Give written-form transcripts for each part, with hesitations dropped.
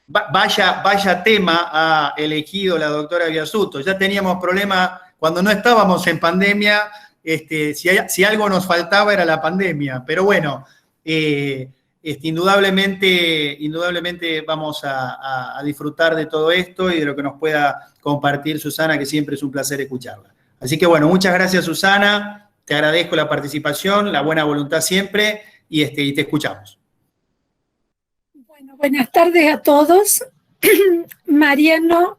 Vaya tema ha elegido la doctora Biasuto. Ya teníamos problemas cuando no estábamos en pandemia, si algo nos faltaba era la pandemia, pero bueno, indudablemente vamos a disfrutar de todo esto y de lo que nos pueda compartir Susana, que siempre es un placer escucharla. Así que bueno, muchas gracias Susana, te agradezco la participación, la buena voluntad siempre y te escuchamos. Bueno, buenas tardes a todos. Mariano,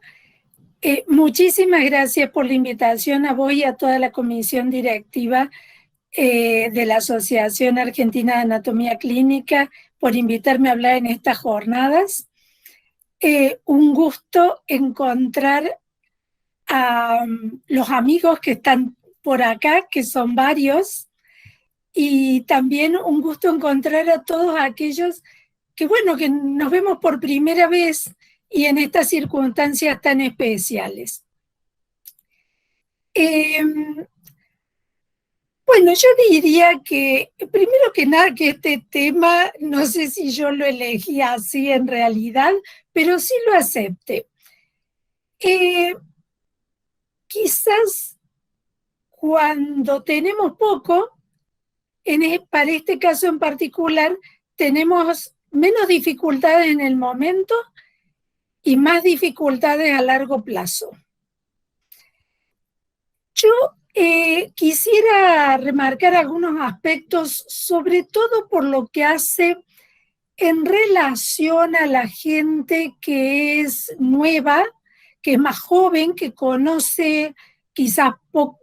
muchísimas gracias por la invitación a vos y a toda la comisión directiva de la Asociación Argentina de Anatomía Clínica por invitarme a hablar en estas jornadas. Un gusto encontrar a los amigos que están por acá, que son varios, y también un gusto encontrar a todos aquellos que, bueno, que nos vemos por primera vez y en estas circunstancias tan especiales. Bueno, yo diría que, primero que nada, que este tema, no sé si yo lo elegí así en realidad, pero sí lo acepté. Quizás cuando tenemos poco, para este caso en particular, tenemos menos dificultades en el momento y más dificultades a largo plazo. Yo quisiera remarcar algunos aspectos, sobre todo por lo que hace en relación a la gente que es nueva, que es más joven, que conoce quizás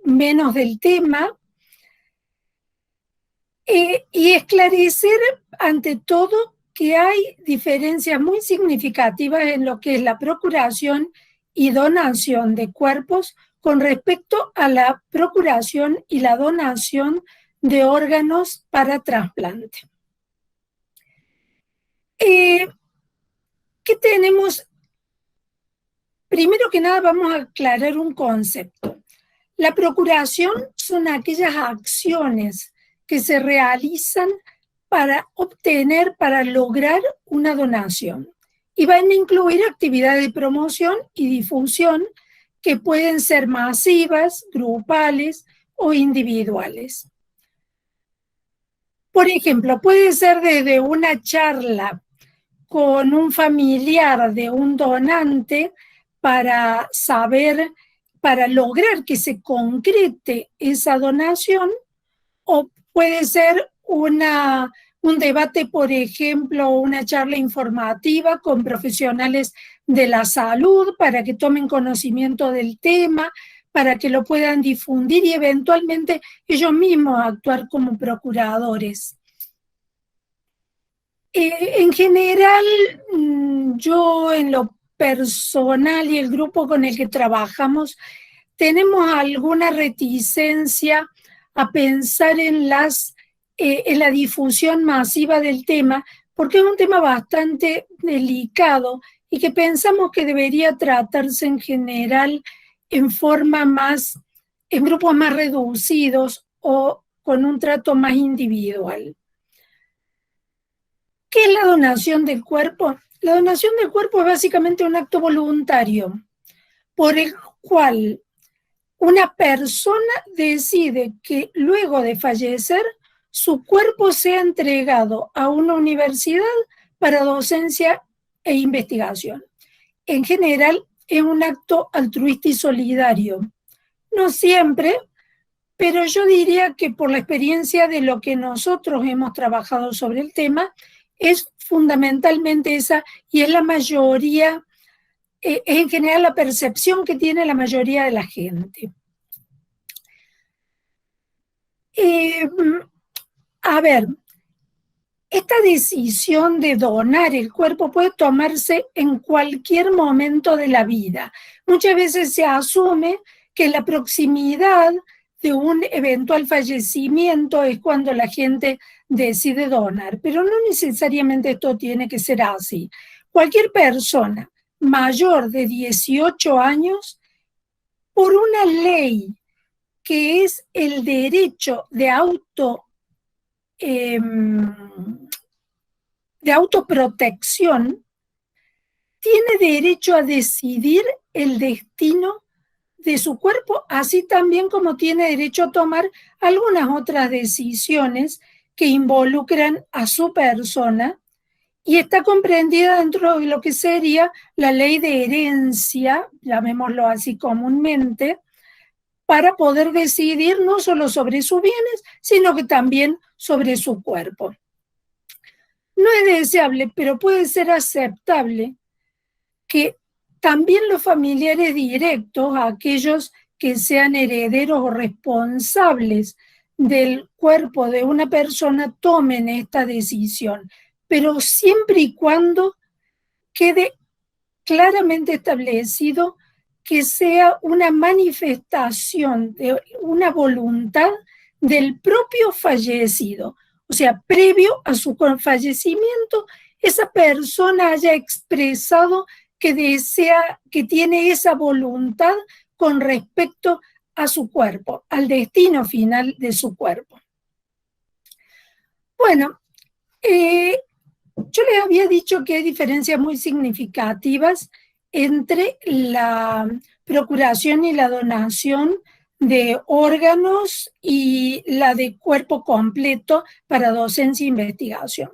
menos del tema, y esclarecer ante todo que hay diferencias muy significativas en lo que es la procuración y donación de cuerpos con respecto a la procuración y la donación de órganos para trasplante. ¿Qué tenemos? Primero que nada vamos a aclarar un concepto. La procuración son aquellas acciones que se realizan para obtener, para lograr una donación. Y van a incluir actividades de promoción y difusión que pueden ser masivas, grupales o individuales. Por ejemplo, puede ser desde una charla con un familiar de un donante para saber, para lograr que se concrete esa donación, o puede ser un debate, por ejemplo, una charla informativa con profesionales de la salud para que tomen conocimiento del tema, para que lo puedan difundir y eventualmente ellos mismos actuar como procuradores. En general, yo en lo personal y el grupo con el que trabajamos, tenemos alguna reticencia a pensar en la difusión masiva del tema, porque es un tema bastante delicado y que pensamos que debería tratarse en general en grupos más reducidos o con un trato más individual. ¿Qué es la donación del cuerpo? La donación del cuerpo es básicamente un acto voluntario por el cual una persona decide que luego de fallecer su cuerpo sea entregado a una universidad para docencia e investigación. En general es un acto altruista y solidario. No siempre, pero yo diría que por la experiencia de lo que nosotros hemos trabajado sobre el tema, es fundamentalmente esa, y es la mayoría, es en general la percepción que tiene la mayoría de la gente. A ver, esta decisión de donar el cuerpo puede tomarse en cualquier momento de la vida. Muchas veces se asume que la proximidad de un eventual fallecimiento es cuando la gente decide donar, pero no necesariamente esto tiene que ser así. Cualquier persona mayor de 18 años, por una ley que es el derecho de autoprotección, tiene derecho a decidir el destino de su cuerpo, así también como tiene derecho a tomar algunas otras decisiones que involucran a su persona, y está comprendida dentro de lo que sería la ley de herencia, llamémoslo así comúnmente, para poder decidir no solo sobre sus bienes, sino que también sobre su cuerpo. No es deseable, pero puede ser aceptable que también los familiares directos, aquellos que sean herederos o responsables del cuerpo de una persona, tomen esta decisión, pero siempre y cuando quede claramente establecido que sea una manifestación de una voluntad del propio fallecido. O sea, previo a su fallecimiento, esa persona haya expresado que desea, que tiene esa voluntad con respecto a su cuerpo, al destino final de su cuerpo. Bueno, yo les había dicho que hay diferencias muy significativas entre la procuración y la donación de órganos y la de cuerpo completo para docencia e investigación.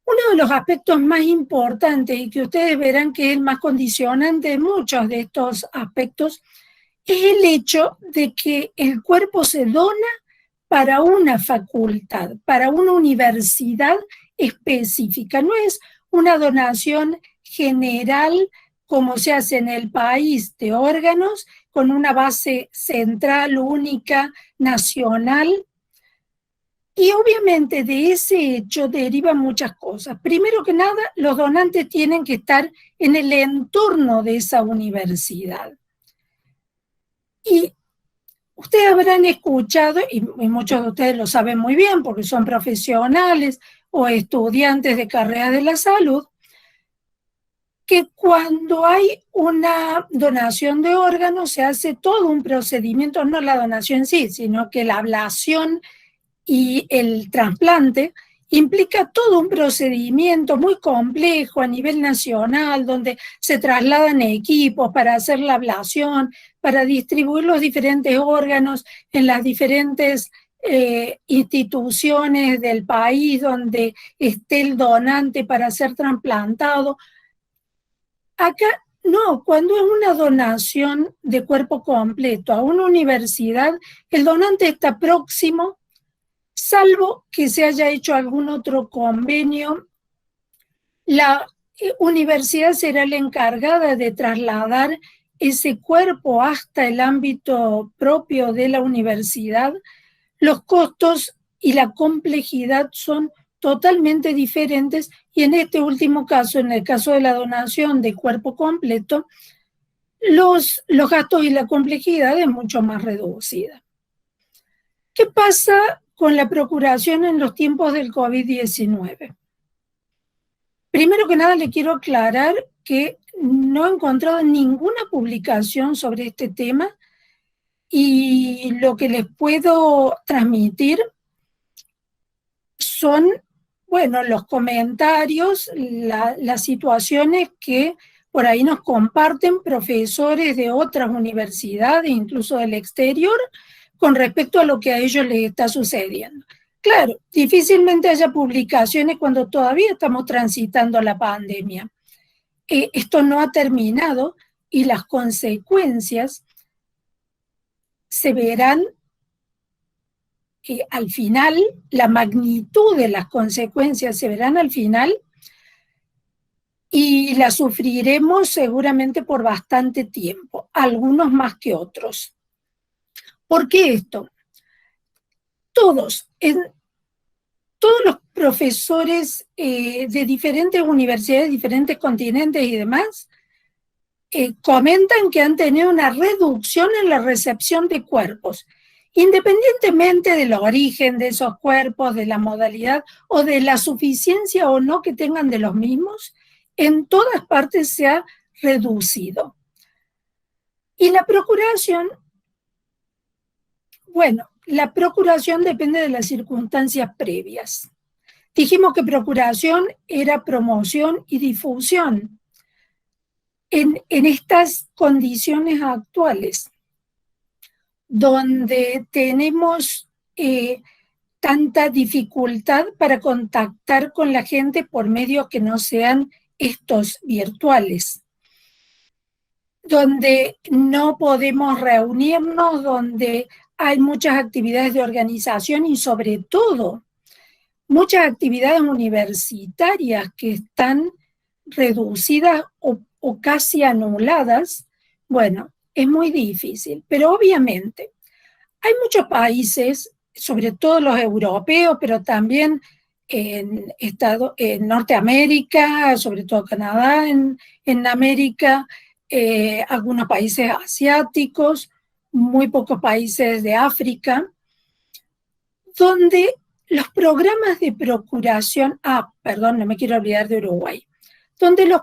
Uno de los aspectos más importantes, y que ustedes verán que es el más condicionante de muchos de estos aspectos, es el hecho de que el cuerpo se dona para una facultad, para una universidad específica. No es una donación general como se hace en el país de órganos, con una base central, única, nacional. Y obviamente de ese hecho derivan muchas cosas. Primero que nada, los donantes tienen que estar en el entorno de esa universidad. Y ustedes habrán escuchado, y muchos de ustedes lo saben muy bien porque son profesionales o estudiantes de carreras de la salud, que cuando hay una donación de órganos se hace todo un procedimiento, no la donación en sí, sino que la ablación y el trasplante implica todo un procedimiento muy complejo a nivel nacional, donde se trasladan equipos para hacer la ablación, para distribuir los diferentes órganos en las diferentes instituciones del país donde esté el donante para ser trasplantado. Acá no, cuando es una donación de cuerpo completo a una universidad, el donante está próximo, salvo que se haya hecho algún otro convenio. La universidad será la encargada de trasladar ese cuerpo hasta el ámbito propio de la universidad. Los costos y la complejidad son totalmente diferentes, y en este último caso, en el caso de la donación de cuerpo completo, los gastos y la complejidad es mucho más reducida. ¿Qué pasa con la procuración en los tiempos del COVID-19? Primero que nada, le quiero aclarar que no he encontrado ninguna publicación sobre este tema, y lo que les puedo transmitir son, bueno, los comentarios, las situaciones que por ahí nos comparten profesores de otras universidades, incluso del exterior, con respecto a lo que a ellos les está sucediendo. Claro, difícilmente haya publicaciones cuando todavía estamos transitando la pandemia. Esto no ha terminado y las consecuencias se verán al final, la magnitud de las consecuencias se verán al final, y las sufriremos seguramente por bastante tiempo, algunos más que otros. ¿Por qué esto? Todos los profesores de diferentes universidades, diferentes continentes y demás, comentan que han tenido una reducción en la recepción de cuerpos, independientemente del origen de esos cuerpos, de la modalidad o de la suficiencia o no que tengan de los mismos. En todas partes se ha reducido. Y la procuración, bueno, la procuración depende de las circunstancias previas. Dijimos que procuración era promoción y difusión. en estas condiciones actuales, donde tenemos tanta dificultad para contactar con la gente por medios que no sean estos virtuales, donde no podemos reunirnos, donde hay muchas actividades de organización y sobre todo muchas actividades universitarias que están reducidas o casi anuladas. Bueno, es muy difícil, pero obviamente hay muchos países, sobre todo los europeos, pero también en Norteamérica, sobre todo Canadá, en América, algunos países asiáticos, muy pocos países de África, donde los programas de procuración, perdón, no me quiero olvidar de Uruguay, donde los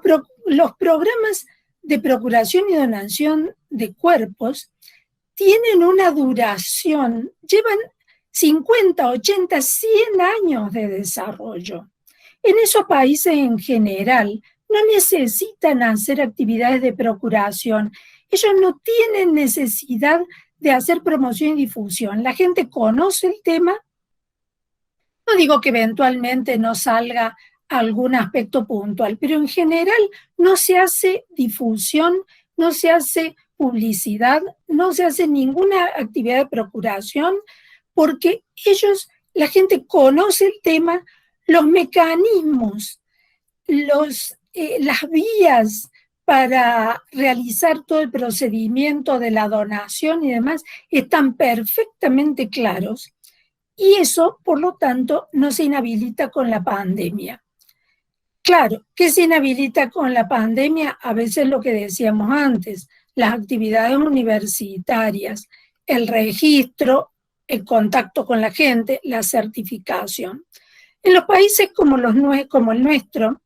programas de procuración y donación de cuerpos tienen una duración, llevan 50, 80, 100 años de desarrollo. En esos países en general no necesitan hacer actividades de procuración. Ellos no tienen necesidad de hacer promoción y difusión. La gente conoce el tema. No digo que eventualmente no salga algún aspecto puntual, pero en general no se hace difusión, no se hace publicidad, no se hace ninguna actividad de procuración, porque la gente conoce el tema, los mecanismos, las vías para realizar todo el procedimiento de la donación y demás están perfectamente claros. Y eso, por lo tanto, no se inhabilita con la pandemia. Claro, ¿qué se inhabilita con la pandemia? A veces lo que decíamos antes, las actividades universitarias, el registro, el contacto con la gente, la certificación. En los países como el nuestro,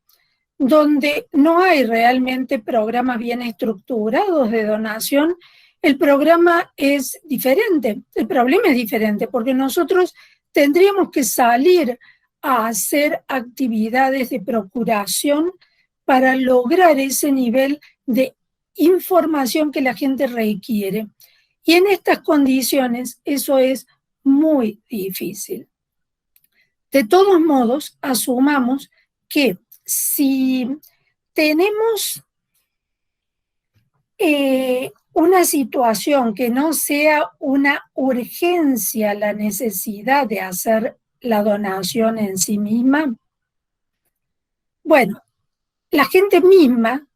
donde no hay realmente programas bien estructurados de donación, el programa es diferente, el problema es diferente, porque nosotros tendríamos que salir a hacer actividades de procuración para lograr ese nivel de información que la gente requiere. Y en estas condiciones eso es muy difícil. De todos modos, asumamos que si tenemos una situación que no sea una urgencia, la necesidad de hacer la donación en sí misma, bueno, la gente misma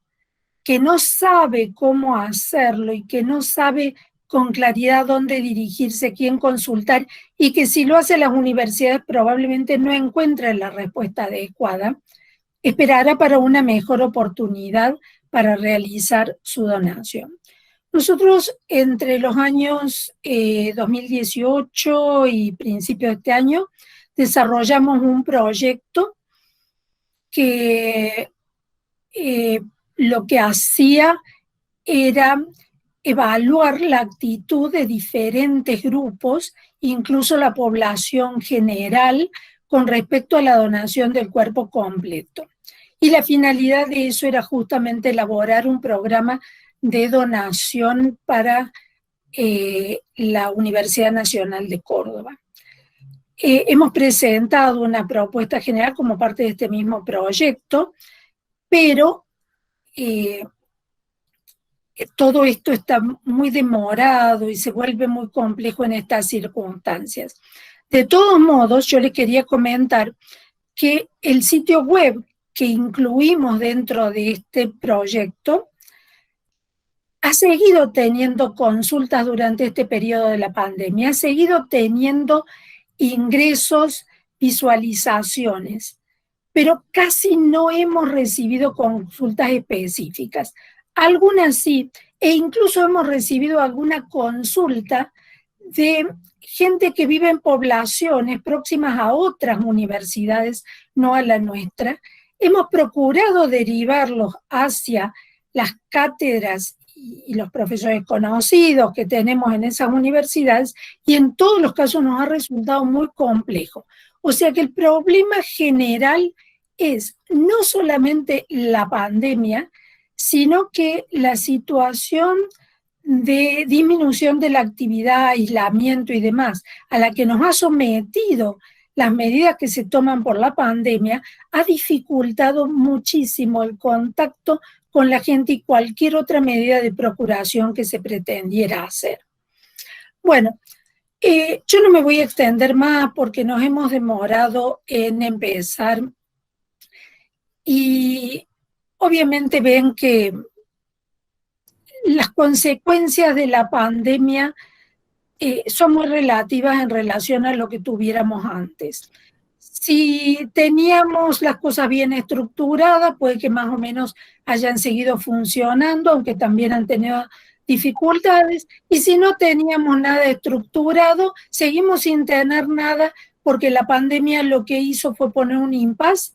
que no sabe cómo hacerlo y que no sabe con claridad dónde dirigirse, quién consultar, y que si lo hace las universidades probablemente no encuentre la respuesta adecuada, esperará para una mejor oportunidad para realizar su donación. Nosotros entre los años 2018 y principios de este año desarrollamos un proyecto que lo que hacía era evaluar la actitud de diferentes grupos, incluso la población general, con respecto a la donación del cuerpo completo. Y la finalidad de eso era justamente elaborar un programa de donación para la Universidad Nacional de Córdoba. Hemos presentado una propuesta general como parte de este mismo proyecto, pero todo esto está muy demorado y se vuelve muy complejo en estas circunstancias. De todos modos, yo les quería comentar que el sitio web que incluimos dentro de este proyecto ha seguido teniendo consultas durante este periodo de la pandemia, ha seguido teniendo ingresos, visualizaciones, pero casi no hemos recibido consultas específicas. Algunas sí, e incluso hemos recibido alguna consulta de gente que vive en poblaciones próximas a otras universidades, no a la nuestra. Hemos procurado derivarlos hacia las cátedras y los profesores conocidos que tenemos en esas universidades, y en todos los casos nos ha resultado muy complejo. O sea que el problema general es no solamente la pandemia, sino que la situación de disminución de la actividad, aislamiento y demás, a la que nos ha sometido las medidas que se toman por la pandemia, ha dificultado muchísimo el contacto con la gente y cualquier otra medida de procuración que se pretendiera hacer. Bueno, yo no me voy a extender más porque nos hemos demorado en empezar y obviamente ven que las consecuencias de la pandemia son muy relativas en relación a lo que tuviéramos antes. Si teníamos las cosas bien estructuradas, puede que más o menos hayan seguido funcionando, aunque también han tenido dificultades. Y si no teníamos nada estructurado, seguimos sin tener nada, porque la pandemia lo que hizo fue poner un impasse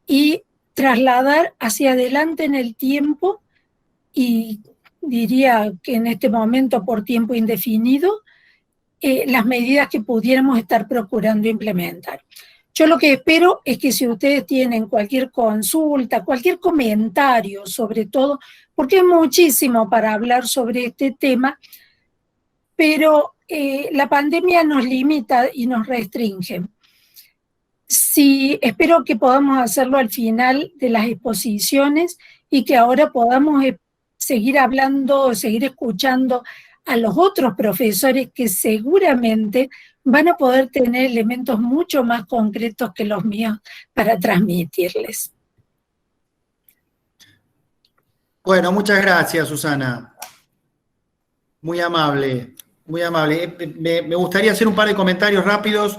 y trasladar hacia adelante en el tiempo, y diría que en este momento por tiempo indefinido, las medidas que pudiéramos estar procurando implementar. Yo lo que espero es que si ustedes tienen cualquier consulta, cualquier comentario sobre todo, porque es muchísimo para hablar sobre este tema, pero la pandemia nos limita y nos restringe. Sí, espero que podamos hacerlo al final de las exposiciones y que ahora podamos seguir hablando, seguir escuchando a los otros profesores que seguramente van a poder tener elementos mucho más concretos que los míos para transmitirles. Bueno, muchas gracias, Susana. Muy amable, muy amable. Me gustaría hacer un par de comentarios rápidos.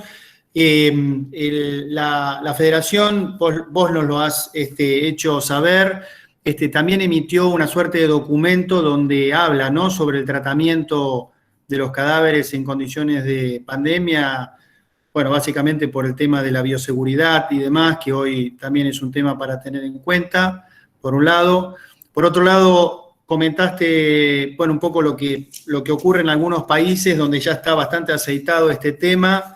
La Federación, vos nos lo has hecho saber, también emitió una suerte de documento donde habla, ¿no?, sobre el tratamiento de los cadáveres en condiciones de pandemia, bueno, básicamente por el tema de la bioseguridad y demás, que hoy también es un tema para tener en cuenta, por un lado. Por otro lado, comentaste, bueno, un poco lo que ocurre en algunos países donde ya está bastante aceitado este tema.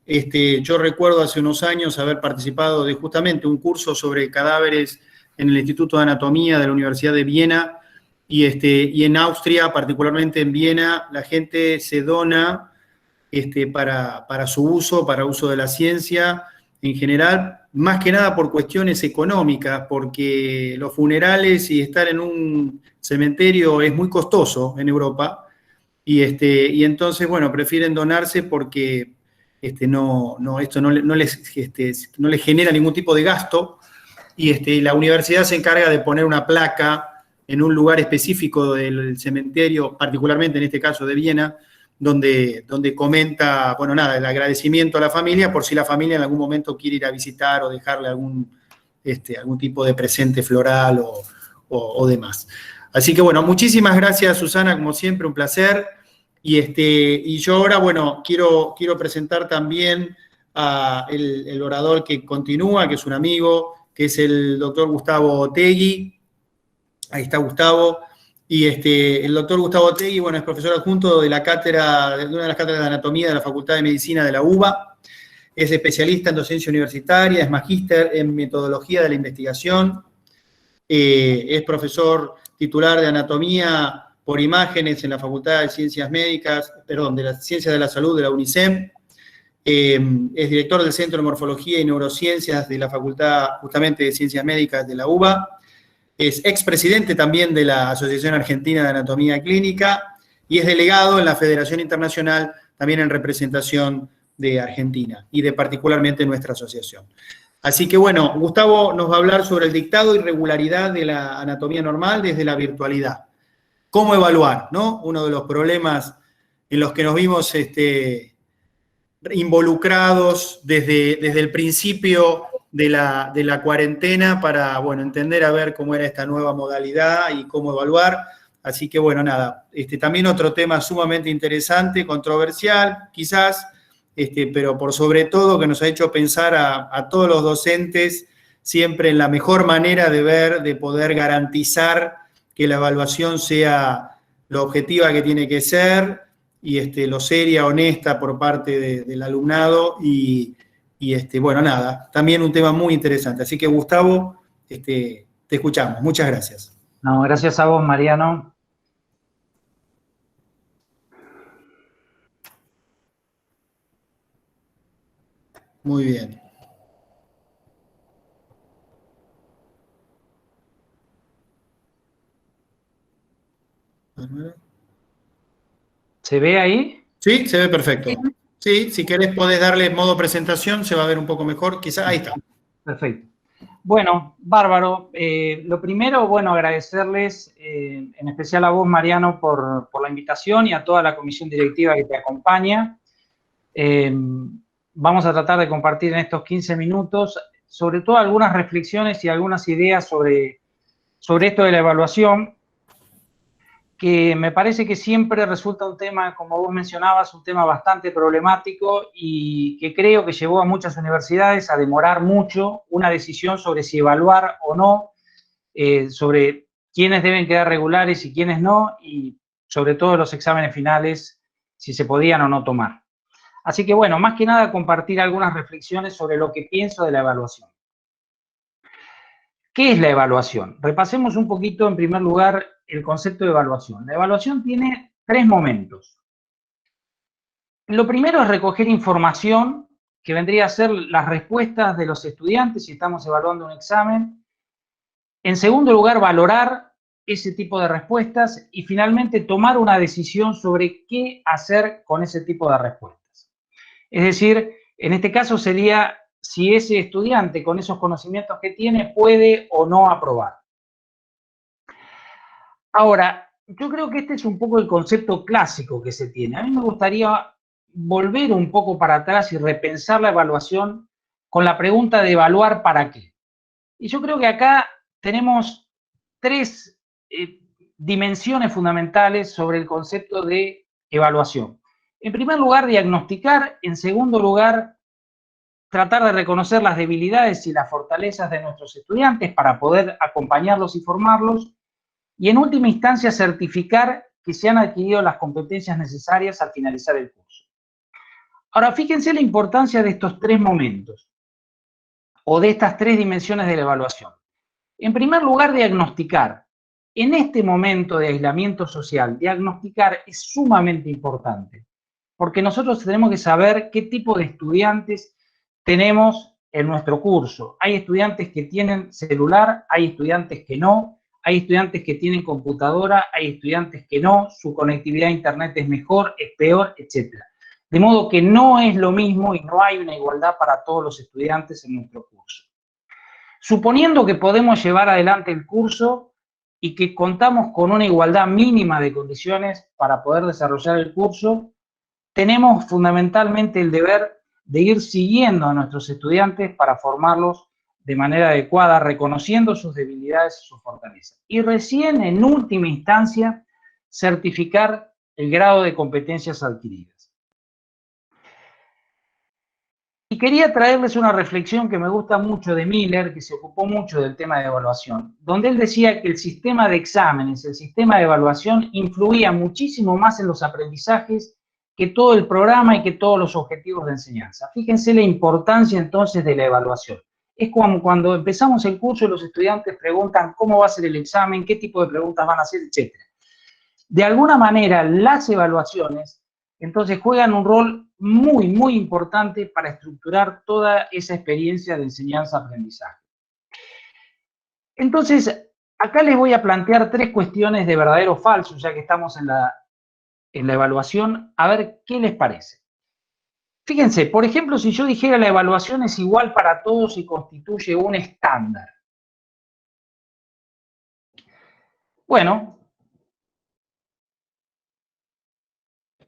Yo recuerdo hace unos años haber participado de justamente un curso sobre cadáveres en el Instituto de Anatomía de la Universidad de Viena, y en Austria, particularmente en Viena, la gente se dona para su uso, para uso de la ciencia en general, más que nada por cuestiones económicas, porque los funerales y estar en un cementerio es muy costoso en Europa, y entonces, bueno, prefieren donarse porque esto no les genera ningún tipo de gasto, y la universidad se encarga de poner una placa en un lugar específico del cementerio, particularmente en este caso de Viena, donde comenta, bueno, nada, el agradecimiento a la familia, por si la familia en algún momento quiere ir a visitar o dejarle algún tipo de presente floral o demás. Así que, bueno, muchísimas gracias, Susana, como siempre, un placer. Y yo ahora, bueno, quiero presentar también el orador que continúa, que es un amigo, que es el doctor Gustavo Otegui. Ahí está Gustavo. Y el doctor Gustavo Otegui, bueno, es profesor adjunto de una de las cátedras de anatomía de la Facultad de Medicina de la UBA. Es especialista en docencia universitaria, es magíster en metodología de la investigación. Es profesor titular de anatomía por imágenes en la Facultad de Ciencias Médicas, de las Ciencias de la Salud de la UNICEM. Es director del Centro de Morfología y Neurociencias de la Facultad justamente de Ciencias Médicas de la UBA. Es expresidente también de la Asociación Argentina de Anatomía Clínica y es delegado en la Federación Internacional también en representación de Argentina y de particularmente nuestra asociación. Así que bueno, Gustavo nos va a hablar sobre el dictado y regularidad de la anatomía normal desde la virtualidad. ¿Cómo evaluar, no? Uno de los problemas en los que nos vimos involucrados desde el principio de la cuarentena para, bueno, entender a ver cómo era esta nueva modalidad y cómo evaluar. Así que, bueno, nada, también otro tema sumamente interesante, controversial, quizás, pero por sobre todo que nos ha hecho pensar a todos los docentes siempre en la mejor manera de poder garantizar que la evaluación sea lo objetiva que tiene que ser y lo seria, honesta por parte del alumnado y bueno, nada, también un tema muy interesante. Así que, Gustavo, te escuchamos. Muchas gracias. No, gracias a vos, Mariano. Muy bien. ¿Se ve ahí? Sí, se ve perfecto. Sí, si querés podés darle modo presentación, se va a ver un poco mejor. Quizás ahí está. Perfecto. Bueno, bárbaro. Lo primero, bueno, agradecerles, en especial a vos, Mariano, por la invitación y a toda la comisión directiva que te acompaña. Vamos a tratar de compartir en estos 15 minutos, sobre todo algunas reflexiones y algunas ideas sobre esto de la evaluación, que me parece que siempre resulta un tema, como vos mencionabas, un tema bastante problemático y que creo que llevó a muchas universidades a demorar mucho una decisión sobre si evaluar o no, sobre quiénes deben quedar regulares y quiénes no, y sobre todo los exámenes finales, si se podían o no tomar. Así que bueno, más que nada compartir algunas reflexiones sobre lo que pienso de la evaluación. ¿Qué es la evaluación? Repasemos un poquito, en primer lugar, el concepto de evaluación. La evaluación tiene 3 momentos. Lo primero es recoger información, que vendría a ser las respuestas de los estudiantes si estamos evaluando un examen. En segundo lugar, valorar ese tipo de respuestas y finalmente tomar una decisión sobre qué hacer con ese tipo de respuestas. Es decir, en este caso sería si ese estudiante con esos conocimientos que tiene puede o no aprobar. Ahora, yo creo que este es un poco el concepto clásico que se tiene. A mí me gustaría volver un poco para atrás y repensar la evaluación con la pregunta de evaluar para qué. Y yo creo que acá tenemos 3 dimensiones fundamentales sobre el concepto de evaluación. En primer lugar, diagnosticar. En segundo lugar, tratar de reconocer las debilidades y las fortalezas de nuestros estudiantes para poder acompañarlos y formarlos. Y en última instancia, certificar que se han adquirido las competencias necesarias al finalizar el curso. Ahora, fíjense la importancia de estos 3 momentos, o de estas 3 dimensiones de la evaluación. En primer lugar, diagnosticar. En este momento de aislamiento social, diagnosticar es sumamente importante, porque nosotros tenemos que saber qué tipo de estudiantes tenemos en nuestro curso. Hay estudiantes que tienen celular, hay estudiantes que no, hay estudiantes que tienen computadora, hay estudiantes que no, su conectividad a internet es mejor, es peor, etc. De modo que no es lo mismo y no hay una igualdad para todos los estudiantes en nuestro curso. Suponiendo que podemos llevar adelante el curso y que contamos con una igualdad mínima de condiciones para poder desarrollar el curso, tenemos fundamentalmente el deber de ir siguiendo a nuestros estudiantes para formarlos de manera adecuada, reconociendo sus debilidades y sus fortalezas. Y recién, en última instancia, certificar el grado de competencias adquiridas. Y quería traerles una reflexión que me gusta mucho de Miller, que se ocupó mucho del tema de evaluación, donde él decía que el sistema de exámenes, el sistema de evaluación, influía muchísimo más en los aprendizajes que todo el programa y que todos los objetivos de enseñanza. Fíjense la importancia entonces de la evaluación. Es como cuando empezamos el curso y los estudiantes preguntan cómo va a ser el examen, qué tipo de preguntas van a hacer, etc. De alguna manera, las evaluaciones entonces juegan un rol muy, muy importante para estructurar toda esa experiencia de enseñanza-aprendizaje. Entonces, acá les voy a plantear 3 cuestiones de verdadero o falso, ya que estamos en la evaluación, a ver qué les parece. Fíjense, por ejemplo, si yo dijera la evaluación es igual para todos y constituye un estándar. Bueno,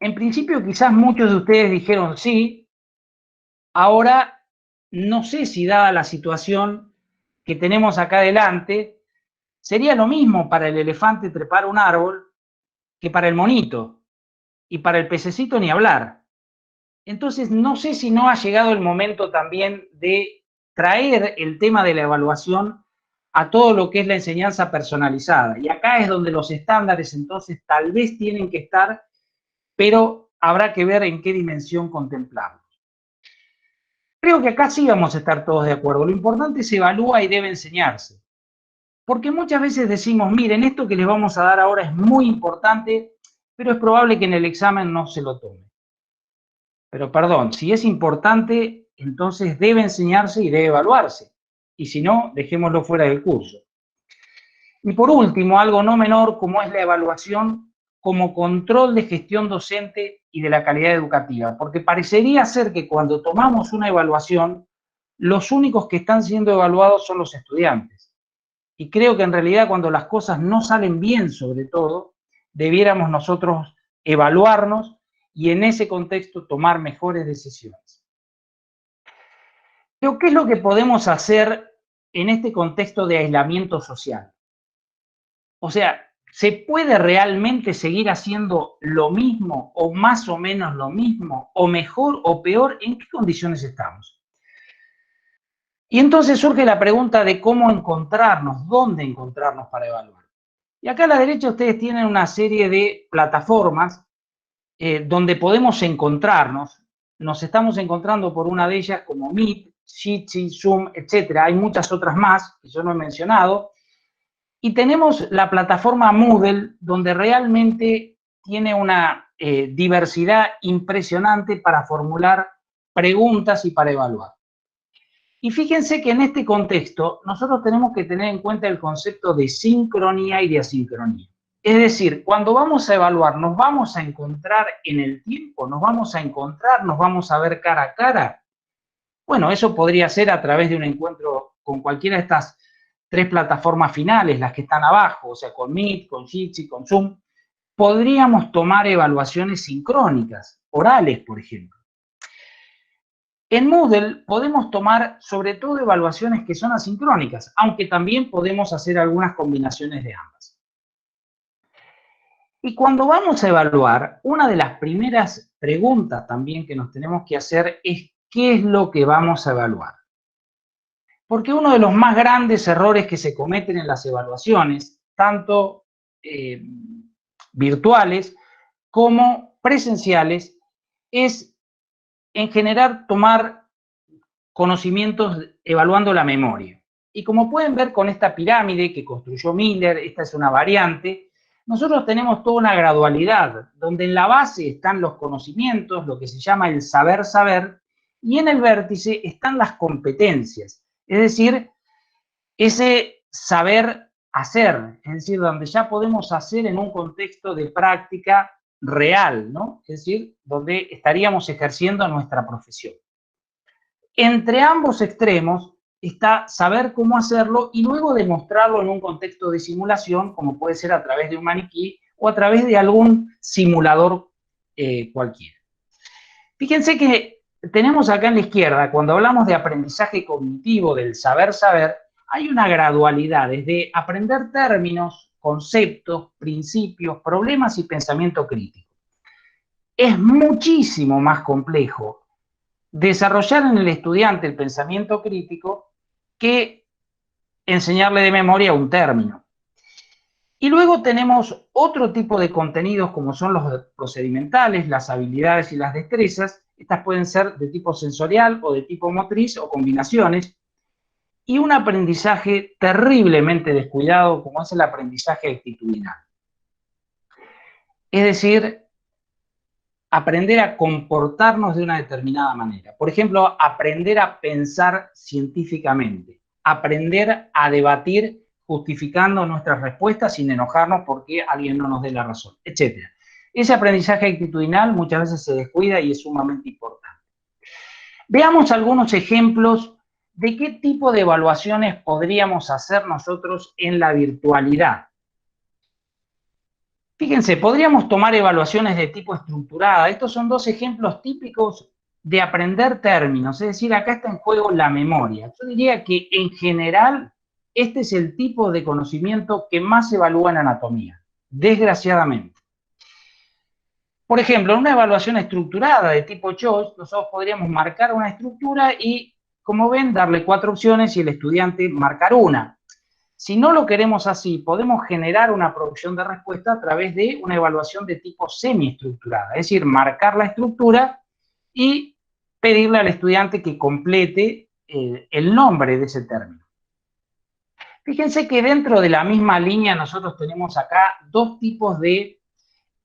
en principio quizás muchos de ustedes dijeron sí. Ahora, no sé si dada la situación que tenemos acá adelante, sería lo mismo para el elefante trepar un árbol que para el monito, y para el pececito ni hablar. Entonces, no sé si no ha llegado el momento también de traer el tema de la evaluación a todo lo que es la enseñanza personalizada. Y acá es donde los estándares entonces tal vez tienen que estar, pero habrá que ver en qué dimensión contemplarlos. Creo que acá sí vamos a estar todos de acuerdo. Lo importante se evalúa y debe enseñarse. Porque muchas veces decimos, miren, esto que les vamos a dar ahora es muy importante, pero es probable que en el examen no se lo tome. Pero perdón, si es importante, entonces debe enseñarse y debe evaluarse. Y si no, dejémoslo fuera del curso. Y por último, algo no menor, como es la evaluación como control de gestión docente y de la calidad educativa. Porque parecería ser que cuando tomamos una evaluación, los únicos que están siendo evaluados son los estudiantes. Y creo que en realidad cuando las cosas no salen bien, sobre todo, debiéramos nosotros evaluarnos y en ese contexto tomar mejores decisiones. Pero, ¿qué es lo que podemos hacer en este contexto de aislamiento social? O sea, ¿se puede realmente seguir haciendo lo mismo o más o menos lo mismo o mejor o peor? ¿En qué condiciones estamos? Y entonces surge la pregunta de cómo encontrarnos, dónde encontrarnos para evaluar. Y acá a la derecha ustedes tienen una serie de plataformas donde podemos encontrarnos. Nos estamos encontrando por una de ellas como Meet, Jitsi, Zoom, etcétera. Hay muchas otras más que yo no he mencionado. Y tenemos la plataforma Moodle, donde realmente tiene una diversidad impresionante para formular preguntas y para evaluar. Y fíjense que en este contexto nosotros tenemos que tener en cuenta el concepto de sincronía y de asincronía. Es decir, cuando vamos a evaluar, ¿nos vamos a encontrar en el tiempo? ¿Nos vamos a encontrar? ¿Nos vamos a ver cara a cara? Bueno, eso podría ser a través de un encuentro con cualquiera de estas tres plataformas finales, las que están abajo, o sea, con Meet, con Jitsi, con Zoom. Podríamos tomar evaluaciones sincrónicas, orales, por ejemplo. En Moodle podemos tomar sobre todo evaluaciones que son asincrónicas, aunque también podemos hacer algunas combinaciones de ambas. Y cuando vamos a evaluar, una de las primeras preguntas también que nos tenemos que hacer es ¿qué es lo que vamos a evaluar? Porque uno de los más grandes errores que se cometen en las evaluaciones, tanto virtuales como presenciales, es en general tomar conocimientos evaluando la memoria. Y como pueden ver con esta pirámide que construyó Miller, esta es una variante, nosotros tenemos toda una gradualidad, donde en la base están los conocimientos, lo que se llama el saber saber, y en el vértice están las competencias, es decir, ese saber hacer, es decir, donde ya podemos hacer en un contexto de práctica real, ¿no? Es decir, donde estaríamos ejerciendo nuestra profesión. Entre ambos extremos está saber cómo hacerlo y luego demostrarlo en un contexto de simulación, como puede ser a través de un maniquí o a través de algún simulador cualquiera. Fíjense que tenemos acá en la izquierda, cuando hablamos de aprendizaje cognitivo, del saber saber, hay una gradualidad, desde aprender términos, conceptos, principios, problemas y pensamiento crítico. Es muchísimo más complejo desarrollar en el estudiante el pensamiento crítico que enseñarle de memoria un término. Y luego tenemos otro tipo de contenidos como son los procedimentales, las habilidades y las destrezas. Estas pueden ser de tipo sensorial o de tipo motriz o combinaciones. Y un aprendizaje terriblemente descuidado como es el aprendizaje actitudinal. Es decir, aprender a comportarnos de una determinada manera. Por ejemplo, aprender a pensar científicamente, aprender a debatir justificando nuestras respuestas sin enojarnos porque alguien no nos dé la razón, etc. Ese aprendizaje actitudinal muchas veces se descuida y es sumamente importante. Veamos algunos ejemplos de qué tipo de evaluaciones podríamos hacer nosotros en la virtualidad. Fíjense, podríamos tomar evaluaciones de tipo estructurada. Estos son dos ejemplos típicos de aprender términos, es decir, acá está en juego la memoria. Yo diría que en general este es el tipo de conocimiento que más se evalúa en anatomía, desgraciadamente. Por ejemplo, en una evaluación estructurada de tipo Choice, nosotros podríamos marcar una estructura y, como ven, darle 4 opciones y el estudiante marcar una. Si no lo queremos así, podemos generar una producción de respuesta a través de una evaluación de tipo semiestructurada, es decir, marcar la estructura y pedirle al estudiante que complete el nombre de ese término. Fíjense que dentro de la misma línea nosotros tenemos acá dos tipos de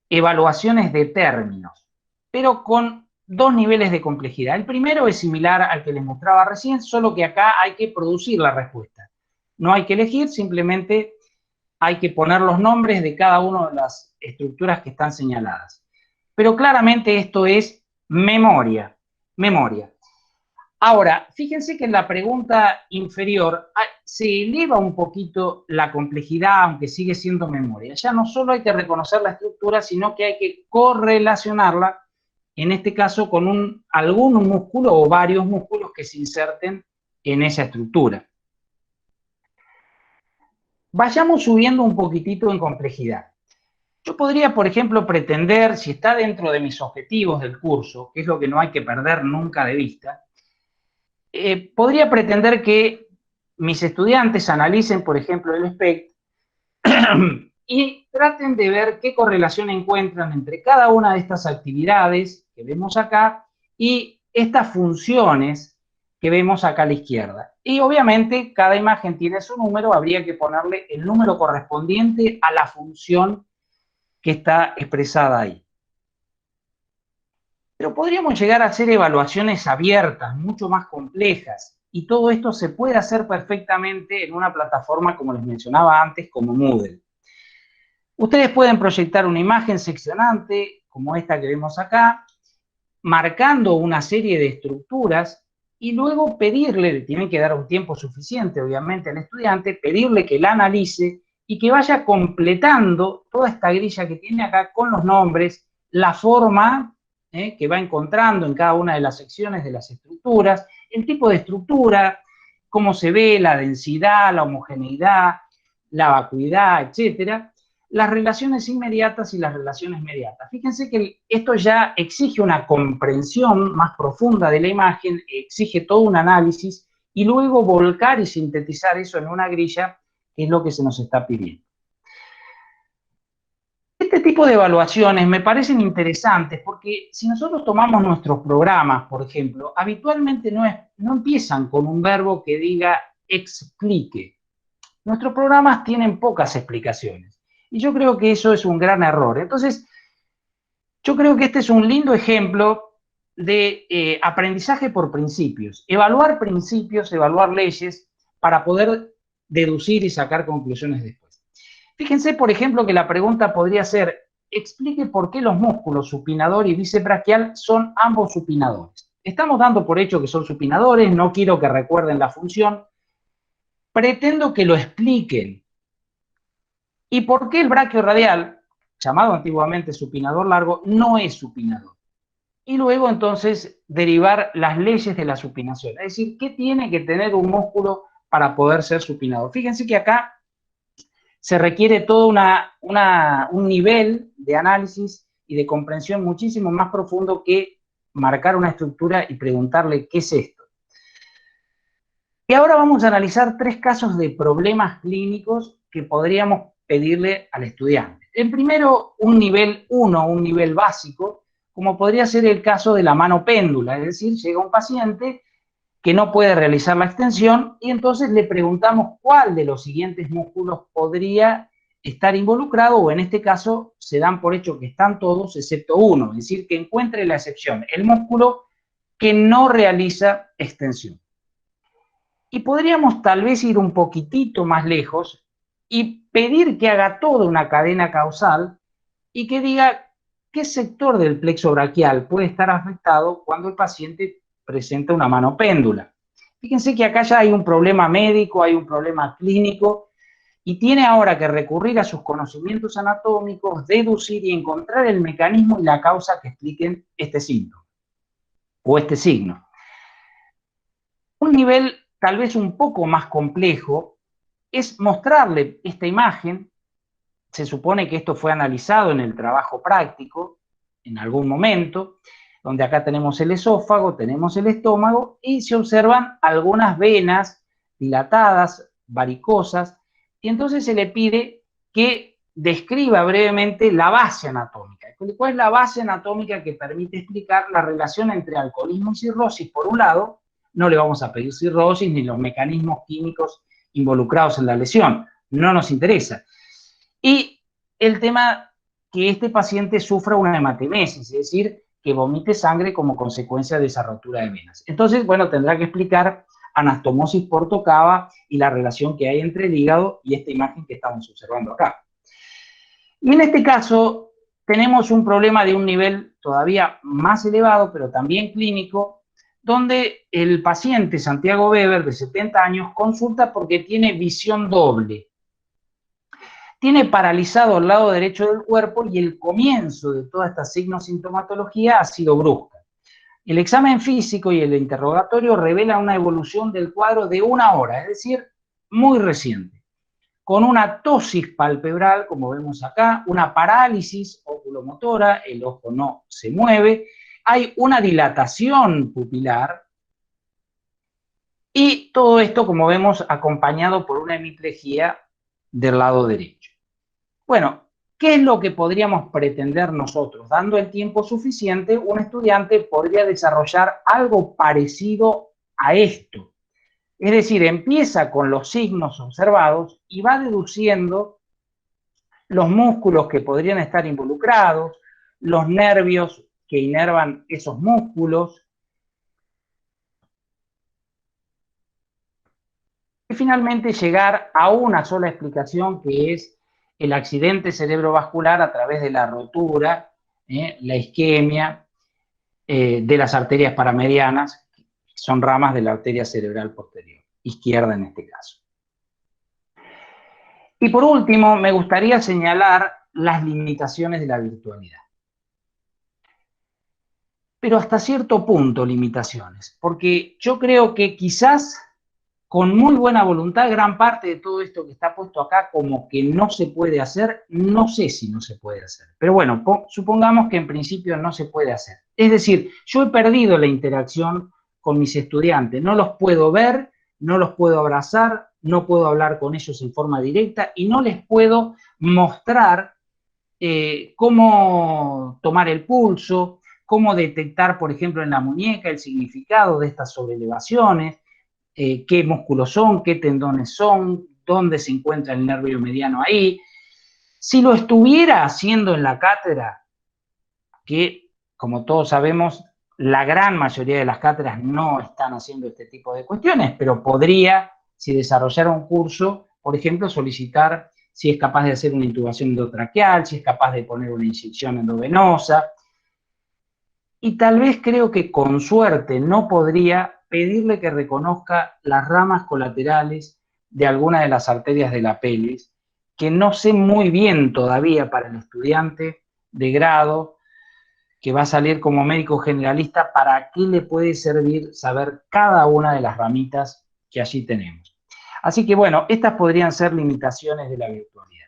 evaluaciones de términos, pero con dos niveles de complejidad. El primero es similar al que les mostraba recién, solo que acá hay que producir la respuesta. No hay que elegir, simplemente hay que poner los nombres de cada una de las estructuras que están señaladas. Pero claramente esto es memoria. Ahora, fíjense que en la pregunta inferior se eleva un poquito la complejidad, aunque sigue siendo memoria. Ya no solo hay que reconocer la estructura, sino que hay que correlacionarla, en este caso con algún músculo o varios músculos que se inserten en esa estructura. Vayamos subiendo un poquitito en complejidad. Yo podría, por ejemplo, pretender, si está dentro de mis objetivos del curso, que es lo que no hay que perder nunca de vista, podría pretender que mis estudiantes analicen, por ejemplo, el SPECT y traten de ver qué correlación encuentran entre cada una de estas actividades que vemos acá y estas funciones que vemos acá a la izquierda. Y obviamente cada imagen tiene su número, habría que ponerle el número correspondiente a la función que está expresada ahí. Pero podríamos llegar a hacer evaluaciones abiertas, mucho más complejas, y todo esto se puede hacer perfectamente en una plataforma, como les mencionaba antes, como Moodle. Ustedes pueden proyectar una imagen seccionante, como esta que vemos acá, marcando una serie de estructuras, y luego pedirle, tienen que dar un tiempo suficiente, obviamente, al estudiante, pedirle que la analice y que vaya completando toda esta grilla que tiene acá con los nombres, la forma que va encontrando en cada una de las secciones de las estructuras, el tipo de estructura, cómo se ve, la densidad, la homogeneidad, la vacuidad, etcétera, las relaciones inmediatas y las relaciones mediatas. Fíjense que esto ya exige una comprensión más profunda de la imagen, exige todo un análisis y luego volcar y sintetizar eso en una grilla, que es lo que se nos está pidiendo. Este tipo de evaluaciones me parecen interesantes porque si nosotros tomamos nuestros programas, por ejemplo, habitualmente no empiezan con un verbo que diga explique. Nuestros programas tienen pocas explicaciones y yo creo que eso es un gran error. Entonces, yo creo que este es un lindo ejemplo de aprendizaje por principios. Evaluar principios, evaluar leyes para poder deducir y sacar conclusiones después. Fíjense, por ejemplo, que la pregunta podría ser, explique por qué los músculos supinador y bíceps-braquial son ambos supinadores. Estamos dando por hecho que son supinadores, no quiero que recuerden la función, pretendo que lo expliquen. ¿Y por qué el braquio radial, llamado antiguamente supinador largo, no es supinador? Y luego, entonces, derivar las leyes de la supinación. Es decir, ¿qué tiene que tener un músculo para poder ser supinador? Fíjense que acá se requiere todo un nivel de análisis y de comprensión muchísimo más profundo que marcar una estructura y preguntarle qué es esto. Y ahora vamos a analizar 3 casos de problemas clínicos que podríamos pedirle al estudiante. El primero, un nivel 1, un nivel básico, como podría ser el caso de la mano péndula, es decir, llega un paciente que no puede realizar la extensión y entonces le preguntamos cuál de los siguientes músculos podría estar involucrado, o en este caso se dan por hecho que están todos excepto uno, es decir, que encuentre la excepción, el músculo que no realiza extensión. Y podríamos tal vez ir un poquitito más lejos y pedir que haga toda una cadena causal y que diga qué sector del plexo braquial puede estar afectado cuando el paciente presenta una mano péndula. Fíjense que acá ya hay un problema médico, hay un problema clínico, y tiene ahora que recurrir a sus conocimientos anatómicos, deducir y encontrar el mecanismo y la causa que expliquen este síntoma o este signo. Un nivel tal vez un poco más complejo es mostrarle esta imagen. Se supone que esto fue analizado en el trabajo práctico en algún momento, donde acá tenemos el esófago, tenemos el estómago, y se observan algunas venas dilatadas, varicosas, y entonces se le pide que describa brevemente la base anatómica. ¿Cuál es la base anatómica que permite explicar la relación entre alcoholismo y cirrosis? Por un lado, no le vamos a pedir cirrosis ni los mecanismos químicos involucrados en la lesión, no nos interesa. Y el tema que este paciente sufra una hematemesis, es decir, que vomite sangre como consecuencia de esa rotura de venas. Entonces, bueno, tendrá que explicar anastomosis por tocaba y la relación que hay entre el hígado y esta imagen que estamos observando acá. Y en este caso tenemos un problema de un nivel todavía más elevado, pero también clínico, donde el paciente Santiago Weber, de 70 años, consulta porque tiene visión doble. Tiene paralizado el lado derecho del cuerpo y el comienzo de toda esta signosintomatología ha sido brusca. El examen físico y el interrogatorio revelan una evolución del cuadro de 1 hora, es decir, muy reciente, con una ptosis palpebral, como vemos acá, una parálisis oculomotora, el ojo no se mueve, hay una dilatación pupilar, y todo esto, como vemos, acompañado por una hemiplejía del lado derecho. Bueno, ¿qué es lo que podríamos pretender nosotros? Dando el tiempo suficiente, un estudiante podría desarrollar algo parecido a esto. Es decir, empieza con los signos observados y va deduciendo los músculos que podrían estar involucrados, los nervios que inervan esos músculos, y finalmente llegar a una sola explicación, que es el accidente cerebrovascular a través de la rotura, la isquemia de las arterias paramedianas, que son ramas de la arteria cerebral posterior, izquierda en este caso. Y por último, me gustaría señalar las limitaciones de la virtualidad. Pero hasta cierto punto limitaciones, porque yo creo que quizás con muy buena voluntad, gran parte de todo esto que está puesto acá como que no se puede hacer, no sé si no se puede hacer. Pero bueno, supongamos que en principio no se puede hacer. Es decir, yo he perdido la interacción con mis estudiantes. No los puedo ver, no los puedo abrazar, no puedo hablar con ellos en forma directa y no les puedo mostrar cómo tomar el pulso, cómo detectar, por ejemplo, en la muñeca el significado de estas sobrelevaciones, qué músculos son, qué tendones son, dónde se encuentra el nervio mediano ahí. Si lo estuviera haciendo en la cátedra, que como todos sabemos, la gran mayoría de las cátedras no están haciendo este tipo de cuestiones, pero podría, si desarrollara un curso, por ejemplo, solicitar si es capaz de hacer una intubación endotraqueal, si es capaz de poner una inyección endovenosa. Y tal vez creo que con suerte no podría pedirle que reconozca las ramas colaterales de alguna de las arterias de la pelvis, que no sé muy bien todavía para el estudiante de grado que va a salir como médico generalista, para qué le puede servir saber cada una de las ramitas que allí tenemos. Así que bueno, estas podrían ser limitaciones de la virtualidad.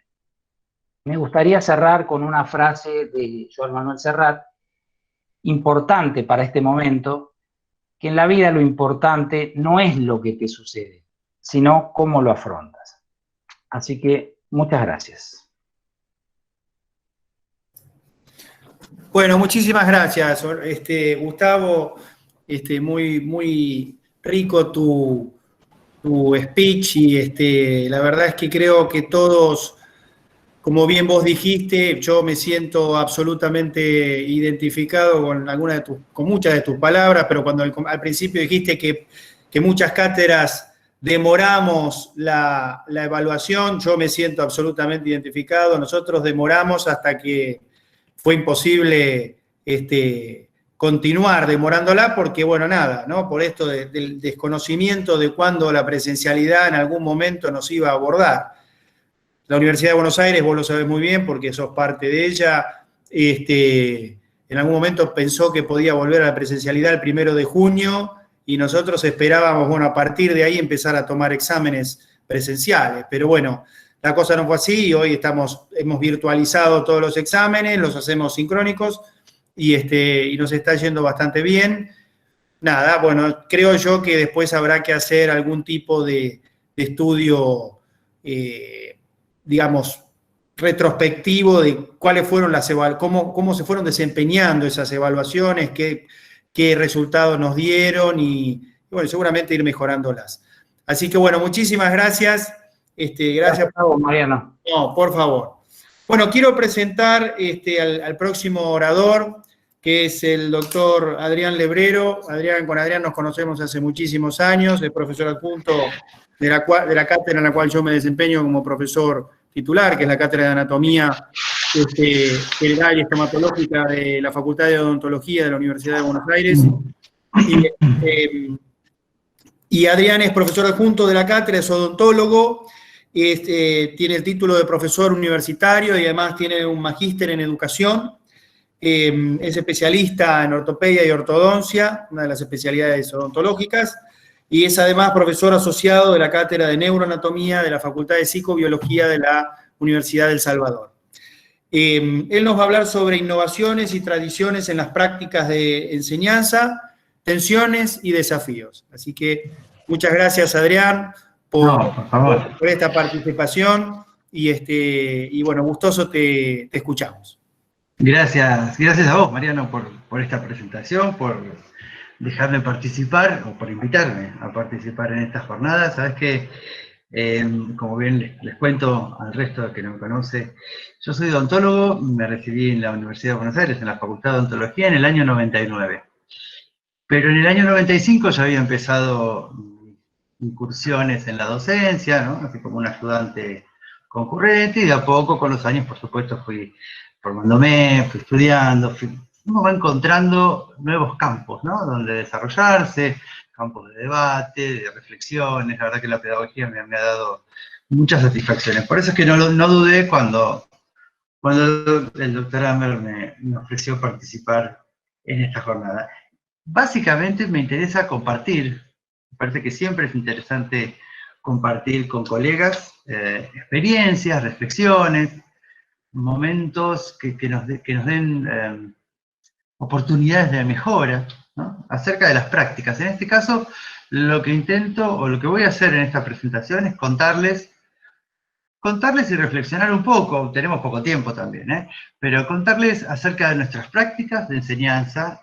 Me gustaría cerrar con una frase de Joan Manuel Serrat, importante para este momento, que en la vida lo importante no es lo que te sucede, sino cómo lo afrontas. Así que muchas gracias. Bueno, muchísimas gracias, Gustavo. Muy rico tu speech y la verdad es que creo que todos, como bien vos dijiste, yo me siento absolutamente identificado con muchas de tus palabras, pero cuando al principio dijiste que muchas cátedras demoramos la evaluación, yo me siento absolutamente identificado. Nosotros demoramos hasta que fue imposible continuar demorándola porque, bueno, nada, ¿no? Por esto del desconocimiento de cuándo la presencialidad en algún momento nos iba a abordar. La Universidad de Buenos Aires, vos lo sabés muy bien porque sos parte de ella, en algún momento pensó que podía volver a la presencialidad el 1 de junio y nosotros esperábamos, bueno, a partir de ahí empezar a tomar exámenes presenciales. Pero bueno, la cosa no fue así y hoy hemos virtualizado todos los exámenes, los hacemos sincrónicos y nos está yendo bastante bien. Nada, bueno, creo yo que después habrá que hacer algún tipo de estudio, digamos, retrospectivo de cuáles fueron cómo se fueron desempeñando esas evaluaciones, qué resultados nos dieron y bueno, seguramente ir mejorándolas. Así que bueno, muchísimas gracias. Gracias. A vos, Mariano. No, por favor. Bueno, quiero presentar al próximo orador, que es el doctor Adrián Lebrero. Con Adrián nos conocemos hace muchísimos años, es profesor adjunto de la cátedra en la cual yo me desempeño como profesor titular, que es la cátedra de anatomía general y estomatológica de la Facultad de Odontología de la Universidad de Buenos Aires. Y Adrián es profesor adjunto de la cátedra, es odontólogo, tiene el título de profesor universitario y además tiene un magíster en educación. Es especialista en ortopedia y ortodoncia, una de las especialidades odontológicas, y es además profesor asociado de la cátedra de neuroanatomía de la Facultad de Psicobiología de la Universidad del Salvador. Él nos va a hablar sobre innovaciones y tradiciones en las prácticas de enseñanza, tensiones y desafíos. Así que muchas gracias, Adrián, por esta participación y bueno, gustoso te escuchamos. Gracias a vos, Mariano, por esta presentación, por dejarme participar o por invitarme a participar en estas jornadas. Sabes que, como bien les cuento al resto que no me conoce, yo soy odontólogo, me recibí en la Universidad de Buenos Aires, en la Facultad de Odontología, en el año 99. Pero en el año 95 ya había empezado incursiones en la docencia, ¿no? Así como un ayudante concurrente, y de a poco, con los años, por supuesto, fui formándome, fui estudiando, uno va encontrando nuevos campos, ¿no? Donde desarrollarse, campos de debate, de reflexiones. La verdad que la pedagogía me ha dado muchas satisfacciones. Por eso es que no dudé cuando el doctor Amer me ofreció participar en esta jornada. Básicamente me interesa compartir, me parece que siempre es interesante compartir con colegas experiencias, reflexiones, momentos que nos den oportunidades de mejora, ¿no? Acerca de las prácticas. En este caso, lo que intento, o lo que voy a hacer en esta presentación es contarles y reflexionar un poco. Tenemos poco tiempo también, pero contarles acerca de nuestras prácticas de enseñanza.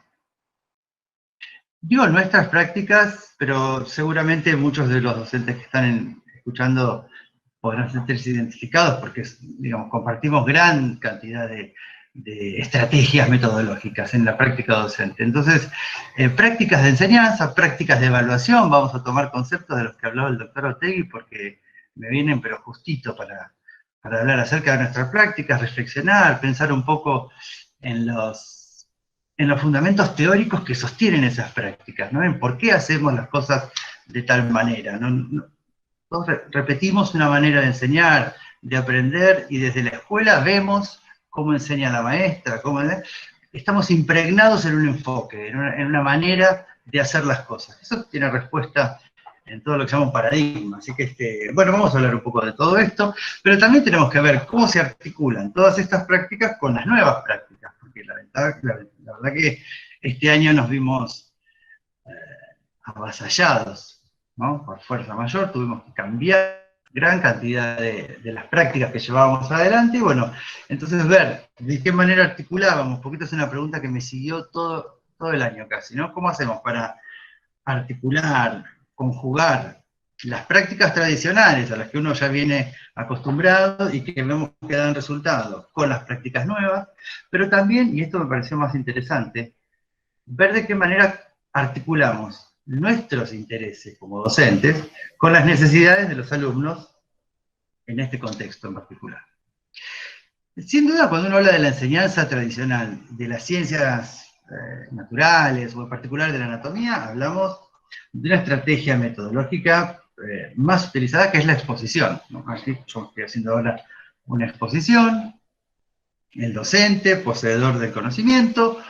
Digo nuestras prácticas, pero seguramente muchos de los docentes que están escuchando podrán sentirse identificados porque, digamos, compartimos gran cantidad de estrategias metodológicas en la práctica docente. Entonces, prácticas de enseñanza, prácticas de evaluación, vamos a tomar conceptos de los que hablaba el doctor Otegui porque me vienen pero justito para hablar acerca de nuestras prácticas, reflexionar, pensar un poco en los fundamentos teóricos que sostienen esas prácticas, ¿no? En por qué hacemos las cosas de tal manera. Todos repetimos una manera de enseñar, de aprender, y desde la escuela vemos cómo enseña la maestra, estamos impregnados en un enfoque, en una manera de hacer las cosas. Eso tiene respuesta en todo lo que se llama un paradigma. Así que, bueno, vamos a hablar un poco de todo esto, pero también tenemos que ver cómo se articulan todas estas prácticas con las nuevas prácticas, porque la verdad que este año nos vimos avasallados, ¿no? Por fuerza mayor, tuvimos que cambiar gran cantidad de las prácticas que llevábamos adelante, y bueno, entonces ver de qué manera articulábamos, porque esta es una pregunta que me siguió todo el año casi, ¿no? ¿Cómo hacemos para articular, conjugar las prácticas tradicionales a las que uno ya viene acostumbrado y que vemos que dan resultados con las prácticas nuevas, pero también, y esto me pareció más interesante, ver de qué manera articulamos nuestros intereses como docentes con las necesidades de los alumnos en este contexto en particular. Sin duda, cuando uno habla de la enseñanza tradicional, de las ciencias naturales o en particular de la anatomía, hablamos de una estrategia metodológica más utilizada, que es la exposición, ¿no? Así, yo estoy haciendo ahora una exposición, el docente, poseedor del conocimiento,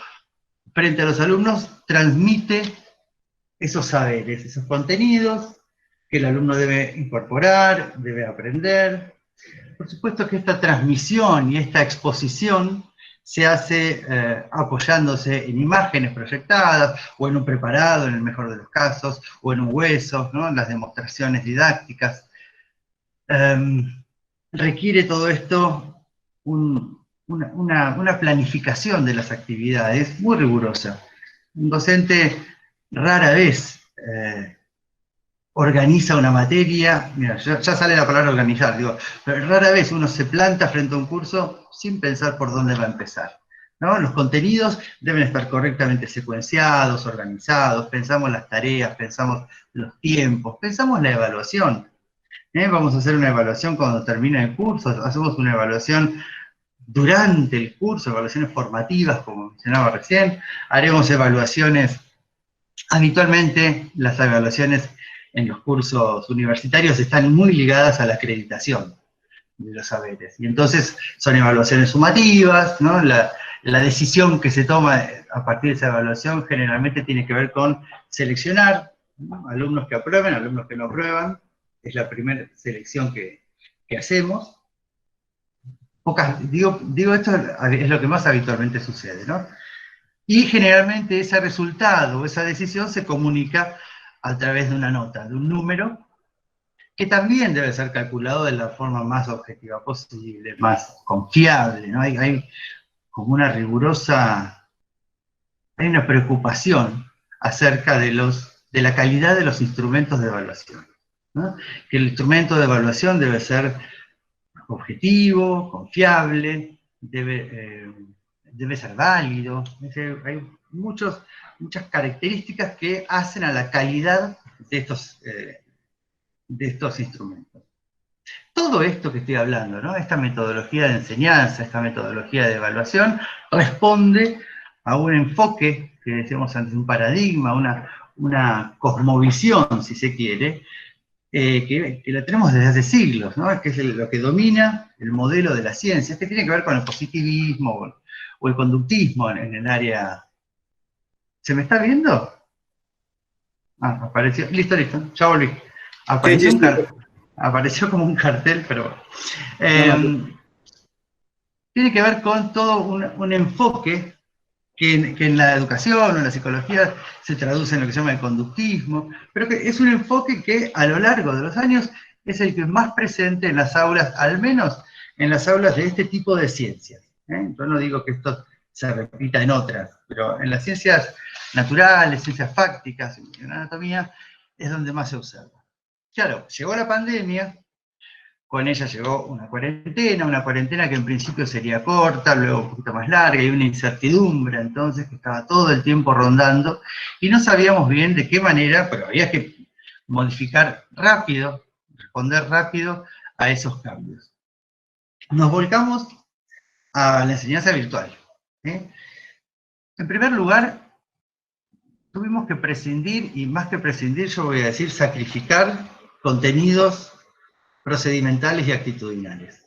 frente a los alumnos, transmite esos saberes, esos contenidos que el alumno debe incorporar, debe aprender. Por supuesto que esta transmisión y esta exposición se hace apoyándose en imágenes proyectadas, o en un preparado, en el mejor de los casos, o en un hueso, ¿no? En las demostraciones didácticas. Requiere todo esto una planificación de las actividades muy rigurosa. Un docente rara vez organiza una materia, mira, ya sale la palabra organizar, digo, pero rara vez uno se planta frente a un curso sin pensar por dónde va a empezar, ¿no? Los contenidos deben estar correctamente secuenciados, organizados, pensamos las tareas, pensamos los tiempos, pensamos la evaluación. Vamos a hacer una evaluación cuando termine el curso, hacemos una evaluación durante el curso, evaluaciones formativas, como mencionaba recién, haremos evaluaciones, habitualmente las evaluaciones en los cursos universitarios están muy ligadas a la acreditación de los saberes, y entonces son evaluaciones sumativas, ¿no? La decisión que se toma a partir de esa evaluación generalmente tiene que ver con seleccionar, ¿no? Alumnos que aprueben, alumnos que no aprueban, es la primera selección que hacemos. Digo esto es lo que más habitualmente sucede, ¿no? Y generalmente ese resultado, esa decisión se comunica a través de una nota, de un número, que también debe ser calculado de la forma más objetiva posible, más confiable, ¿no? Hay como una rigurosa, hay una preocupación acerca de la calidad de los instrumentos de evaluación, ¿no? Que el instrumento de evaluación debe ser objetivo, confiable, debe ser válido. Hay muchas características que hacen a la calidad de estos instrumentos. Todo esto que estoy hablando, ¿no? Esta metodología de enseñanza, esta metodología de evaluación, responde a un enfoque, que decíamos antes, un paradigma, una cosmovisión, si se quiere, que la tenemos desde hace siglos, ¿no? Que es lo que domina el modelo de la ciencia, que tiene que ver con el positivismo o el conductismo en el área. ¿Se me está viendo? Ah, apareció, listo, ya volví. Apareció como un cartel, pero tiene que ver con todo un enfoque que en la educación o en la psicología se traduce en lo que se llama el conductismo, pero que es un enfoque que a lo largo de los años es el que es más presente en las aulas, al menos en las aulas de este tipo de ciencias. Yo no digo que esto se repita en otras, pero en las ciencias naturales, ciencias fácticas, en anatomía, es donde más se observa. Claro, llegó la pandemia, con ella llegó una cuarentena que en principio sería corta, luego un poquito más larga, y una incertidumbre entonces que estaba todo el tiempo rondando, y no sabíamos bien de qué manera, pero había que modificar rápido, responder rápido a esos cambios. Nos volcamos a la enseñanza virtual. En primer lugar, tuvimos que prescindir, y más que prescindir, yo voy a decir sacrificar contenidos procedimentales y actitudinales.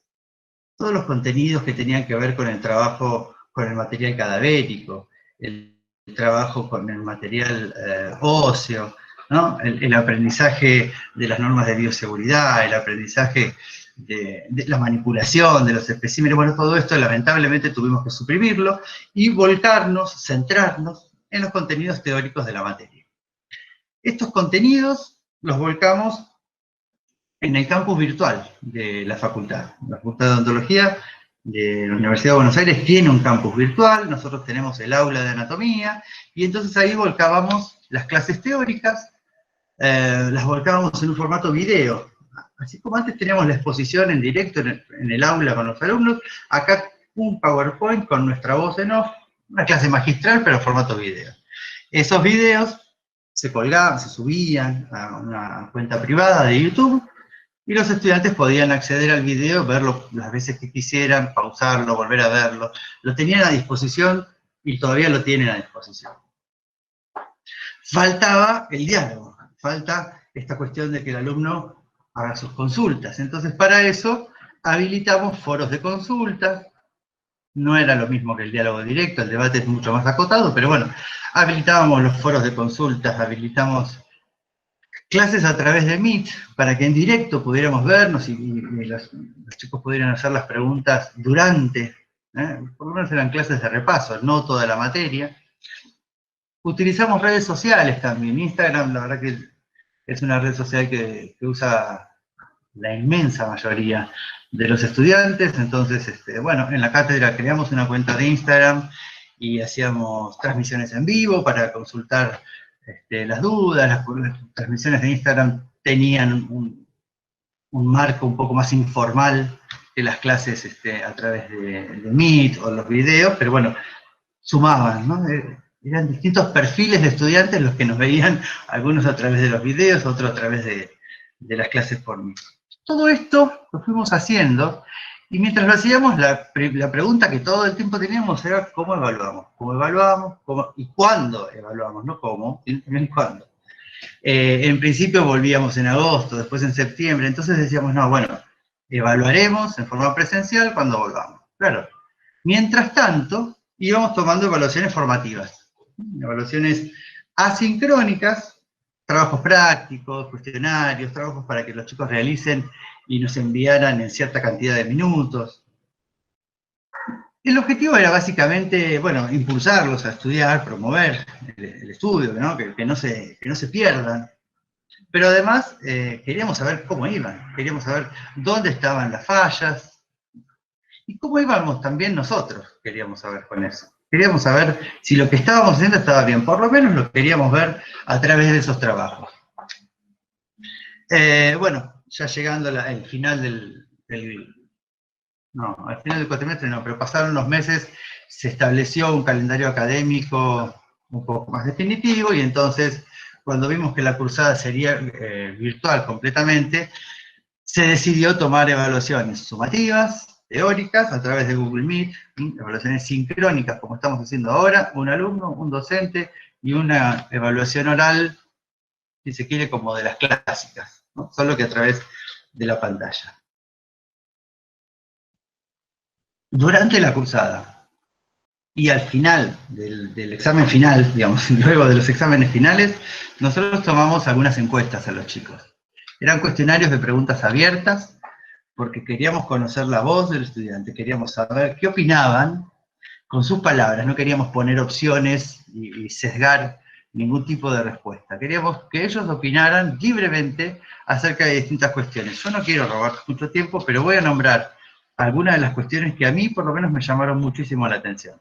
Todos los contenidos que tenían que ver con el trabajo con el material cadavérico, el trabajo con el material óseo, ¿no? El aprendizaje de las normas de bioseguridad, el aprendizaje de la manipulación de los especímenes, bueno, todo esto lamentablemente tuvimos que suprimirlo y volcarnos, centrarnos en los contenidos teóricos de la materia. Estos contenidos los volcamos en el campus virtual de la facultad. La Facultad de Odontología de la Universidad de Buenos Aires tiene un campus virtual, nosotros tenemos el aula de anatomía, y entonces ahí volcábamos las clases teóricas, las volcábamos en un formato video. Así como antes teníamos la exposición en directo en el aula con los alumnos, acá un PowerPoint con nuestra voz en off, una clase magistral, pero en formato video. Esos videos se colgaban, se subían a una cuenta privada de YouTube, y los estudiantes podían acceder al video, verlo las veces que quisieran, pausarlo, volver a verlo. Lo tenían a disposición y todavía lo tienen a disposición. Faltaba el diálogo, falta esta cuestión de que el alumno haga sus consultas. Entonces, para eso, habilitamos foros de consultas. No era lo mismo que el diálogo directo, el debate es mucho más acotado, pero bueno, habilitábamos los foros de consultas, habilitamos clases a través de Meet, para que en directo pudiéramos vernos y los chicos pudieran hacer las preguntas durante, por lo menos eran clases de repaso, no toda la materia. Utilizamos redes sociales también. Instagram, la verdad que es una red social que usa la inmensa mayoría de los estudiantes, entonces, bueno, en la cátedra creamos una cuenta de Instagram y hacíamos transmisiones en vivo para consultar las dudas. Las transmisiones de Instagram tenían un marco un poco más informal que las clases a través de Meet o los videos, pero bueno, sumaban, ¿no? Eran distintos perfiles de estudiantes los que nos veían, algunos a través de los videos, otros a través de las clases por Meet. Todo esto lo fuimos haciendo, y mientras lo hacíamos, la pregunta que todo el tiempo teníamos era ¿cómo evaluamos? ¿Cómo evaluamos? ¿Y cuándo evaluamos? No cómo, sino cuándo. En principio volvíamos en agosto, después en septiembre, entonces decíamos, no, bueno, evaluaremos en forma presencial cuando volvamos. Claro. Mientras tanto, íbamos tomando evaluaciones formativas, evaluaciones asincrónicas, trabajos prácticos, cuestionarios, trabajos para que los chicos realicen y nos enviaran en cierta cantidad de minutos. El objetivo era básicamente, bueno, impulsarlos a estudiar, promover el estudio, ¿no? Que no se pierdan. Pero además queríamos saber cómo iban, queríamos saber dónde estaban las fallas, y cómo íbamos también nosotros, queríamos saber con eso. Queríamos saber si lo que estábamos haciendo estaba bien, por lo menos lo queríamos ver a través de esos trabajos. Bueno, ya llegando al final al final del cuatrimestre no, pero pasaron los meses, se estableció un calendario académico un poco más definitivo, y entonces, cuando vimos que la cursada sería virtual completamente, se decidió tomar evaluaciones sumativas, teóricas, a través de Google Meet, evaluaciones sincrónicas, como estamos haciendo ahora, un alumno, un docente, y una evaluación oral, si se quiere, como de las clásicas, ¿no? Solo que a través de la pantalla. Durante la cursada, y al final del examen final, digamos, luego de los exámenes finales, nosotros tomamos algunas encuestas a los chicos. Eran cuestionarios de preguntas abiertas, porque queríamos conocer la voz del estudiante, queríamos saber qué opinaban con sus palabras, no queríamos poner opciones y sesgar ningún tipo de respuesta. Queríamos que ellos opinaran libremente acerca de distintas cuestiones. Yo no quiero robar mucho tiempo, pero voy a nombrar algunas de las cuestiones que a mí por lo menos me llamaron muchísimo la atención.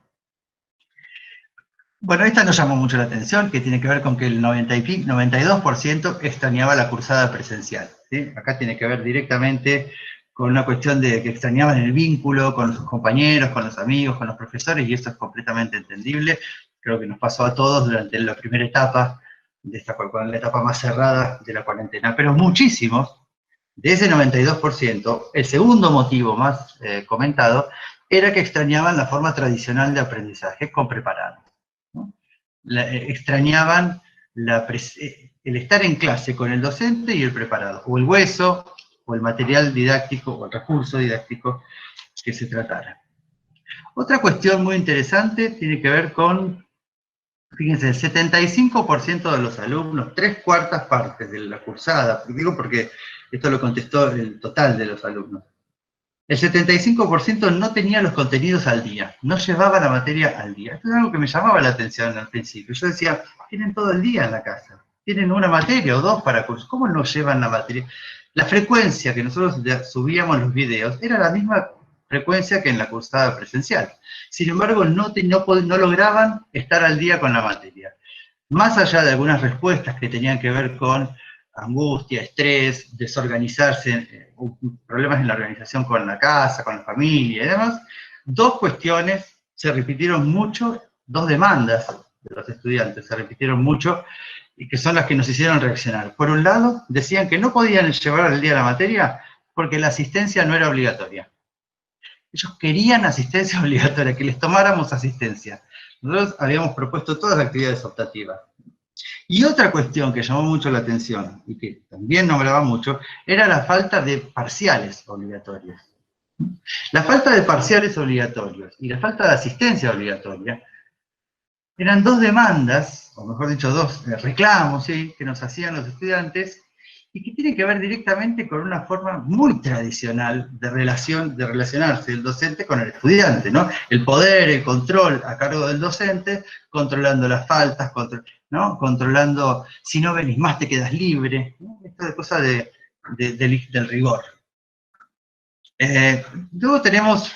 Bueno, esta nos llamó mucho la atención, que tiene que ver con que el 92% extrañaba la cursada presencial, ¿sí? Acá tiene que ver directamente con una cuestión de que extrañaban el vínculo con sus compañeros, con los amigos, con los profesores, y esto es completamente entendible. Creo que nos pasó a todos durante la primera etapa, con la etapa más cerrada de la cuarentena, pero muchísimos, de ese 92%, el segundo motivo más comentado, era que extrañaban la forma tradicional de aprendizaje con preparados, ¿no? Extrañaban el estar en clase con el docente y el preparado, o el hueso, o el material didáctico, o el recurso didáctico que se tratara. Otra cuestión muy interesante tiene que ver con, fíjense, el 75% de los alumnos, 3/4 partes de la cursada, digo porque esto lo contestó el total de los alumnos, el 75% no tenía los contenidos al día, no llevaba la materia al día. Esto es algo que me llamaba la atención al principio. Yo decía, tienen todo el día en la casa, tienen una materia o dos para curso, ¿cómo no llevan la materia? La frecuencia que nosotros subíamos los videos era la misma frecuencia que en la cursada presencial. Sin embargo, no lograban estar al día con la materia. Más allá de algunas respuestas que tenían que ver con angustia, estrés, desorganizarse, problemas en la organización con la casa, con la familia y demás, dos cuestiones se repitieron mucho, dos demandas de los estudiantes se repitieron mucho, y que son las que nos hicieron reaccionar. Por un lado, decían que no podían llevar al día la materia porque la asistencia no era obligatoria. Ellos querían asistencia obligatoria, que les tomáramos asistencia. Nosotros habíamos propuesto todas las actividades optativas. Y otra cuestión que llamó mucho la atención, y que también nombraba mucho, era la falta de parciales obligatorios. La falta de parciales obligatorios y la falta de asistencia obligatoria eran dos demandas, o mejor dicho, dos reclamos, ¿sí?, que nos hacían los estudiantes, y que tienen que ver directamente con una forma muy tradicional de relacionarse el docente con el estudiante, ¿no? El poder, el control a cargo del docente, controlando las faltas, ¿no? Controlando, si no venís más te quedas libre, ¿no? Esto de cosa del rigor. Luego tenemos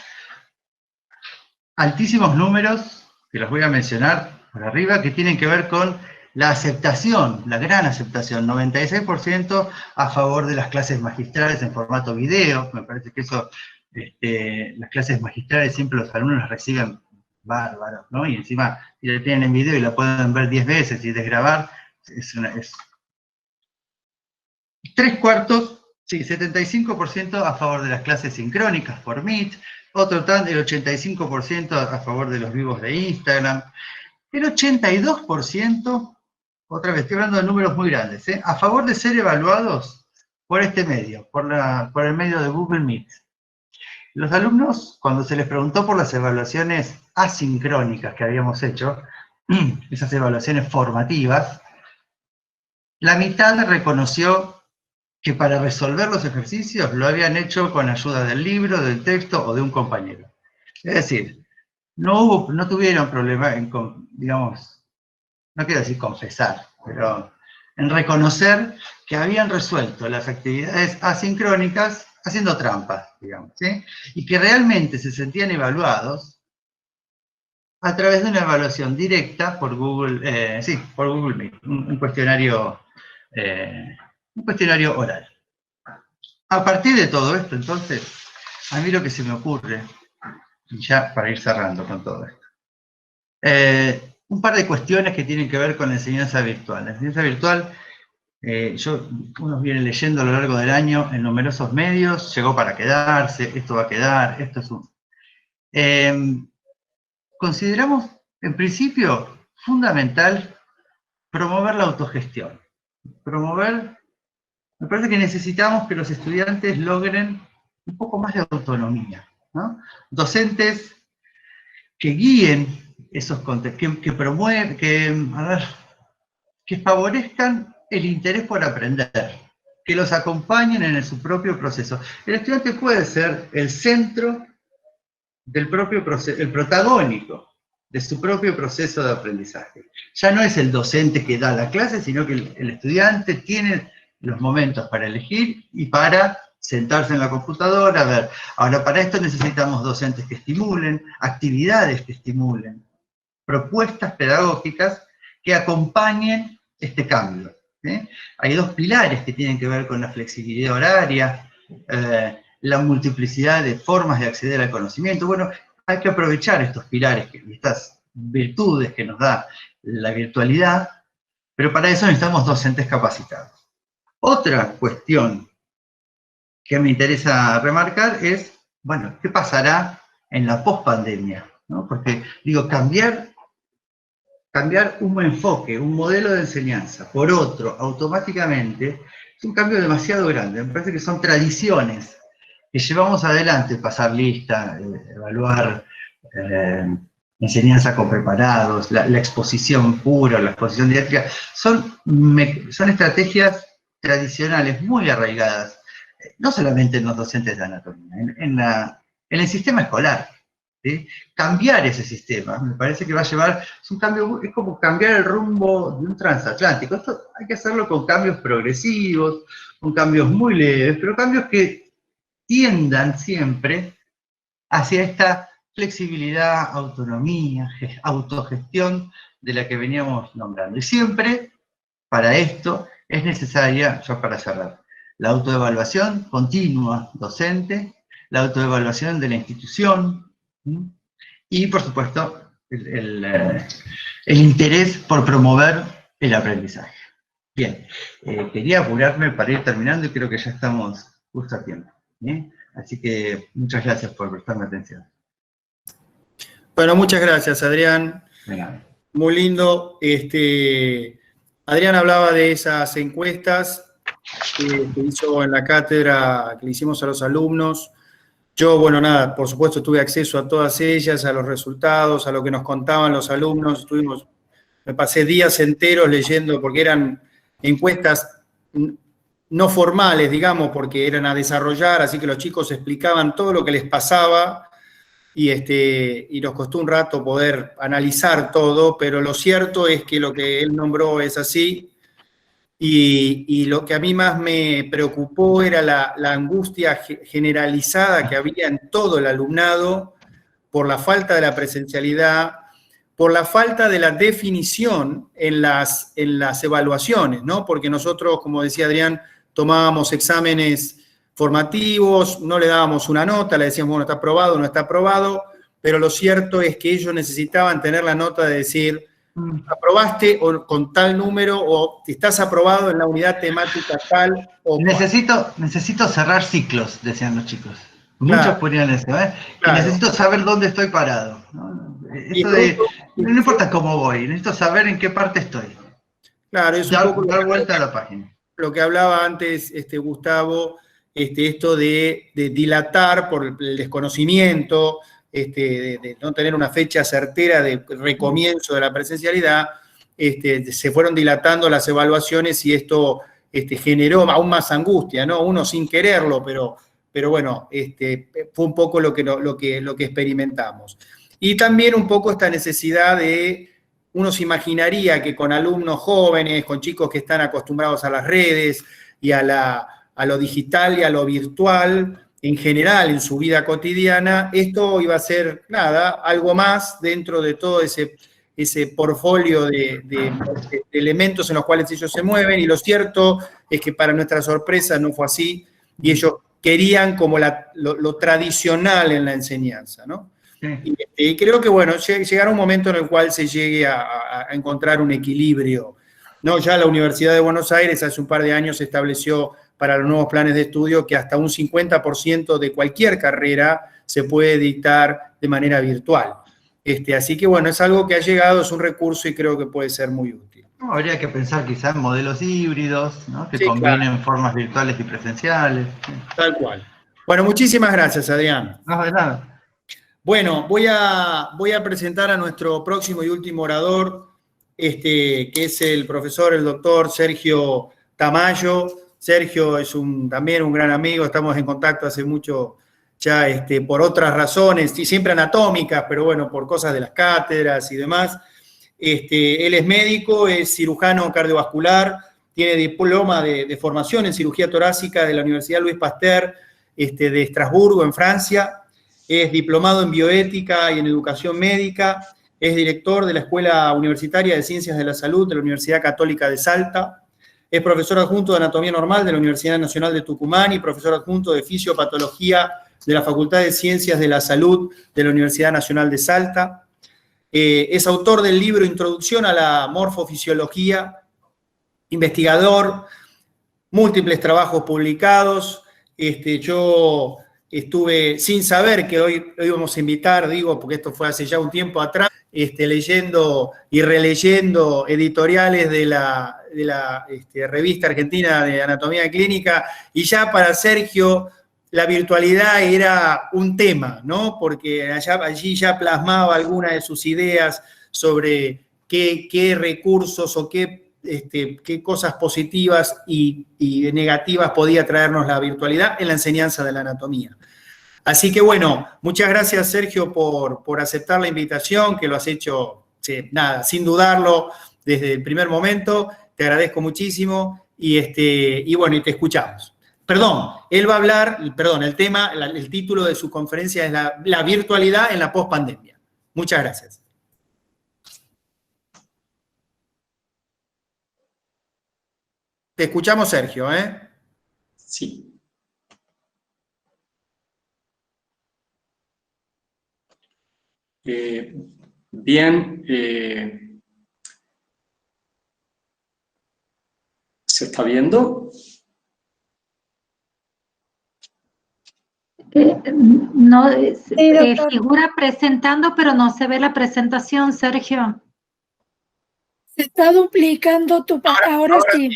altísimos números, que los voy a mencionar por arriba, que tienen que ver con La aceptación, la gran aceptación, 96% a favor de las clases magistrales en formato video. Me parece que eso, las clases magistrales siempre los alumnos las reciben bárbaros, ¿no? Y encima, si la tienen en video y la pueden ver 10 veces y desgrabar, es 3/4, sí, 75% a favor de las clases sincrónicas por Meet, otro tanto, el 85% a favor de los vivos de Instagram, el 82%, otra vez estoy hablando de números muy grandes, a favor de ser evaluados por este medio, por el medio de Google Meet. Los alumnos, cuando se les preguntó por las evaluaciones asincrónicas que habíamos hecho, esas evaluaciones formativas, la mitad reconoció que para resolver los ejercicios lo habían hecho con ayuda del libro, del texto o de un compañero. Es decir, no tuvieron problema en, digamos, no quiero decir confesar, pero en reconocer que habían resuelto las actividades asincrónicas haciendo trampas, digamos, ¿sí? Y que realmente se sentían evaluados a través de una evaluación directa por Google, por Google Meet, un cuestionario oral. A partir de todo esto, entonces, a mí lo que se me ocurre, y ya para ir cerrando con todo esto, un par de cuestiones que tienen que ver con la enseñanza virtual. La enseñanza virtual, uno viene leyendo a lo largo del año en numerosos medios, llegó para quedarse, esto va a quedar, esto es un... consideramos, en principio, fundamental promover la autogestión. Me parece que necesitamos que los estudiantes logren un poco más de autonomía, ¿no? Docentes que guíen esos contenidos, que promuevan, que favorezcan el interés por aprender, que los acompañen en su propio proceso. El estudiante puede ser el centro del propio proceso, el protagónico de su propio proceso de aprendizaje. Ya no es el docente que da la clase, sino que el estudiante tiene los momentos para elegir y para sentarse en la computadora, a ver. Ahora, para esto necesitamos docentes que estimulen, actividades que estimulen, propuestas pedagógicas que acompañen este cambio, ¿sí? Hay dos pilares que tienen que ver con la flexibilidad horaria, la multiplicidad de formas de acceder al conocimiento. Bueno, hay que aprovechar estos pilares, estas virtudes que nos da la virtualidad, pero para eso necesitamos docentes capacitados. Otra cuestión que me interesa remarcar es, bueno, ¿qué pasará en la pospandemia? ¿No? Porque, digo, cambiar un enfoque, un modelo de enseñanza por otro, automáticamente, es un cambio demasiado grande. Me parece que son tradiciones que llevamos adelante, pasar lista, evaluar enseñanza con preparados, la exposición pura, la exposición didáctica, son estrategias tradicionales muy arraigadas, no solamente en los docentes de anatomía, en el sistema escolar, ¿sí? Cambiar ese sistema, me parece que va a llevar, es un cambio, es como cambiar el rumbo de un transatlántico. Esto hay que hacerlo con cambios progresivos, con cambios muy leves, pero cambios que tiendan siempre hacia esta flexibilidad, autonomía, autogestión de la que veníamos nombrando. Y siempre, para esto, es necesaria, ya para cerrar, la autoevaluación continua docente, la autoevaluación de la institución, y, por supuesto, el interés por promover el aprendizaje. Bien, quería apurarme para ir terminando y creo que ya estamos justo a tiempo. Así que muchas gracias por prestarme atención. Bueno, muchas gracias, Adrián. Venga. Muy lindo. Adrián hablaba de esas encuestas que hizo en la cátedra, que le hicimos a los alumnos. Yo, bueno, nada, por supuesto tuve acceso a todas ellas, a los resultados, a lo que nos contaban los alumnos. Me pasé días enteros leyendo, porque eran encuestas no formales, digamos, porque eran a desarrollar, así que los chicos explicaban todo lo que les pasaba, y nos costó un rato poder analizar todo, pero lo cierto es que lo que él nombró es así, y lo que a mí más me preocupó era la angustia generalizada que había en todo el alumnado por la falta de la presencialidad, por la falta de la definición en las evaluaciones, ¿no? Porque nosotros, como decía Adrián, tomábamos exámenes formativos, no le dábamos una nota, le decíamos, bueno, está aprobado, no está aprobado, pero lo cierto es que ellos necesitaban tener la nota de decir, aprobaste o con tal número, o estás aprobado en la unidad temática tal, o necesito cerrar ciclos, decían los chicos. Muchos claro, ponían eso, ¿eh? Claro. Y necesito saber dónde estoy parado, ¿no? No importa cómo voy, necesito saber en qué parte estoy. Claro, es dar vuelta a la página. Lo que hablaba antes Gustavo, esto de dilatar por el desconocimiento, de no tener una fecha certera de recomienzo de la presencialidad, se fueron dilatando las evaluaciones y esto generó aún más angustia, ¿no? Uno sin quererlo, pero bueno, fue un poco lo que experimentamos. Y también un poco esta necesidad de, uno se imaginaría que con alumnos jóvenes, con chicos que están acostumbrados a las redes y a lo digital y a lo virtual, en general, en su vida cotidiana, esto iba a ser, algo más dentro de todo ese portfolio de elementos en los cuales ellos se mueven, y lo cierto es que para nuestra sorpresa no fue así, y ellos querían como lo tradicional en la enseñanza, ¿no? Sí. Y creo que, bueno, llegará un momento en el cual se llegue a encontrar un equilibrio, ¿no? Ya la Universidad de Buenos Aires hace un par de años estableció para los nuevos planes de estudio que hasta un 50% de cualquier carrera se puede dictar de manera virtual. Así que, bueno, es algo que ha llegado, es un recurso y creo que puede ser muy útil. No, habría que pensar quizás en modelos híbridos, ¿no? Que combinen formas virtuales y presenciales. Tal cual. Bueno, muchísimas gracias, Adrián. No, de nada. Bueno, voy a presentar a nuestro próximo y último orador, que es el profesor, el doctor Sergio Tamayo. Sergio es también un gran amigo, estamos en contacto hace mucho ya por otras razones, y siempre anatómicas, pero bueno, por cosas de las cátedras y demás. Él es médico, es cirujano cardiovascular, tiene diploma de formación en cirugía torácica de la Universidad Louis Pasteur de Estrasburgo, en Francia. Es diplomado en bioética y en educación médica. Es director de la Escuela Universitaria de Ciencias de la Salud de la Universidad Católica de Salta. Es profesor adjunto de Anatomía Normal de la Universidad Nacional de Tucumán y profesor adjunto de Fisiopatología de la Facultad de Ciencias de la Salud de la Universidad Nacional de Salta. Es autor del libro Introducción a la Morfofisiología, investigador, múltiples trabajos publicados. Yo estuve, sin saber que hoy íbamos a invitar, porque esto fue hace ya un tiempo atrás, leyendo y releyendo editoriales de la revista argentina de Anatomía Clínica, y ya para Sergio la virtualidad era un tema, ¿no? Porque allí ya plasmaba algunas de sus ideas sobre qué recursos o qué cosas positivas y negativas podía traernos la virtualidad en la enseñanza de la anatomía. Así que, bueno, muchas gracias, Sergio, por aceptar la invitación, que lo has hecho, sin dudarlo, desde el primer momento. Te agradezco muchísimo y bueno, y te escuchamos. Perdón, él va a hablar, el título de su conferencia es la virtualidad en la pospandemia. Muchas gracias. Te escuchamos, Sergio, ¿eh? Sí. Bien, ¿se está viendo? No, figura presentando, pero no se ve la presentación, Sergio. Se está duplicando tu pantalla. Ahora sí.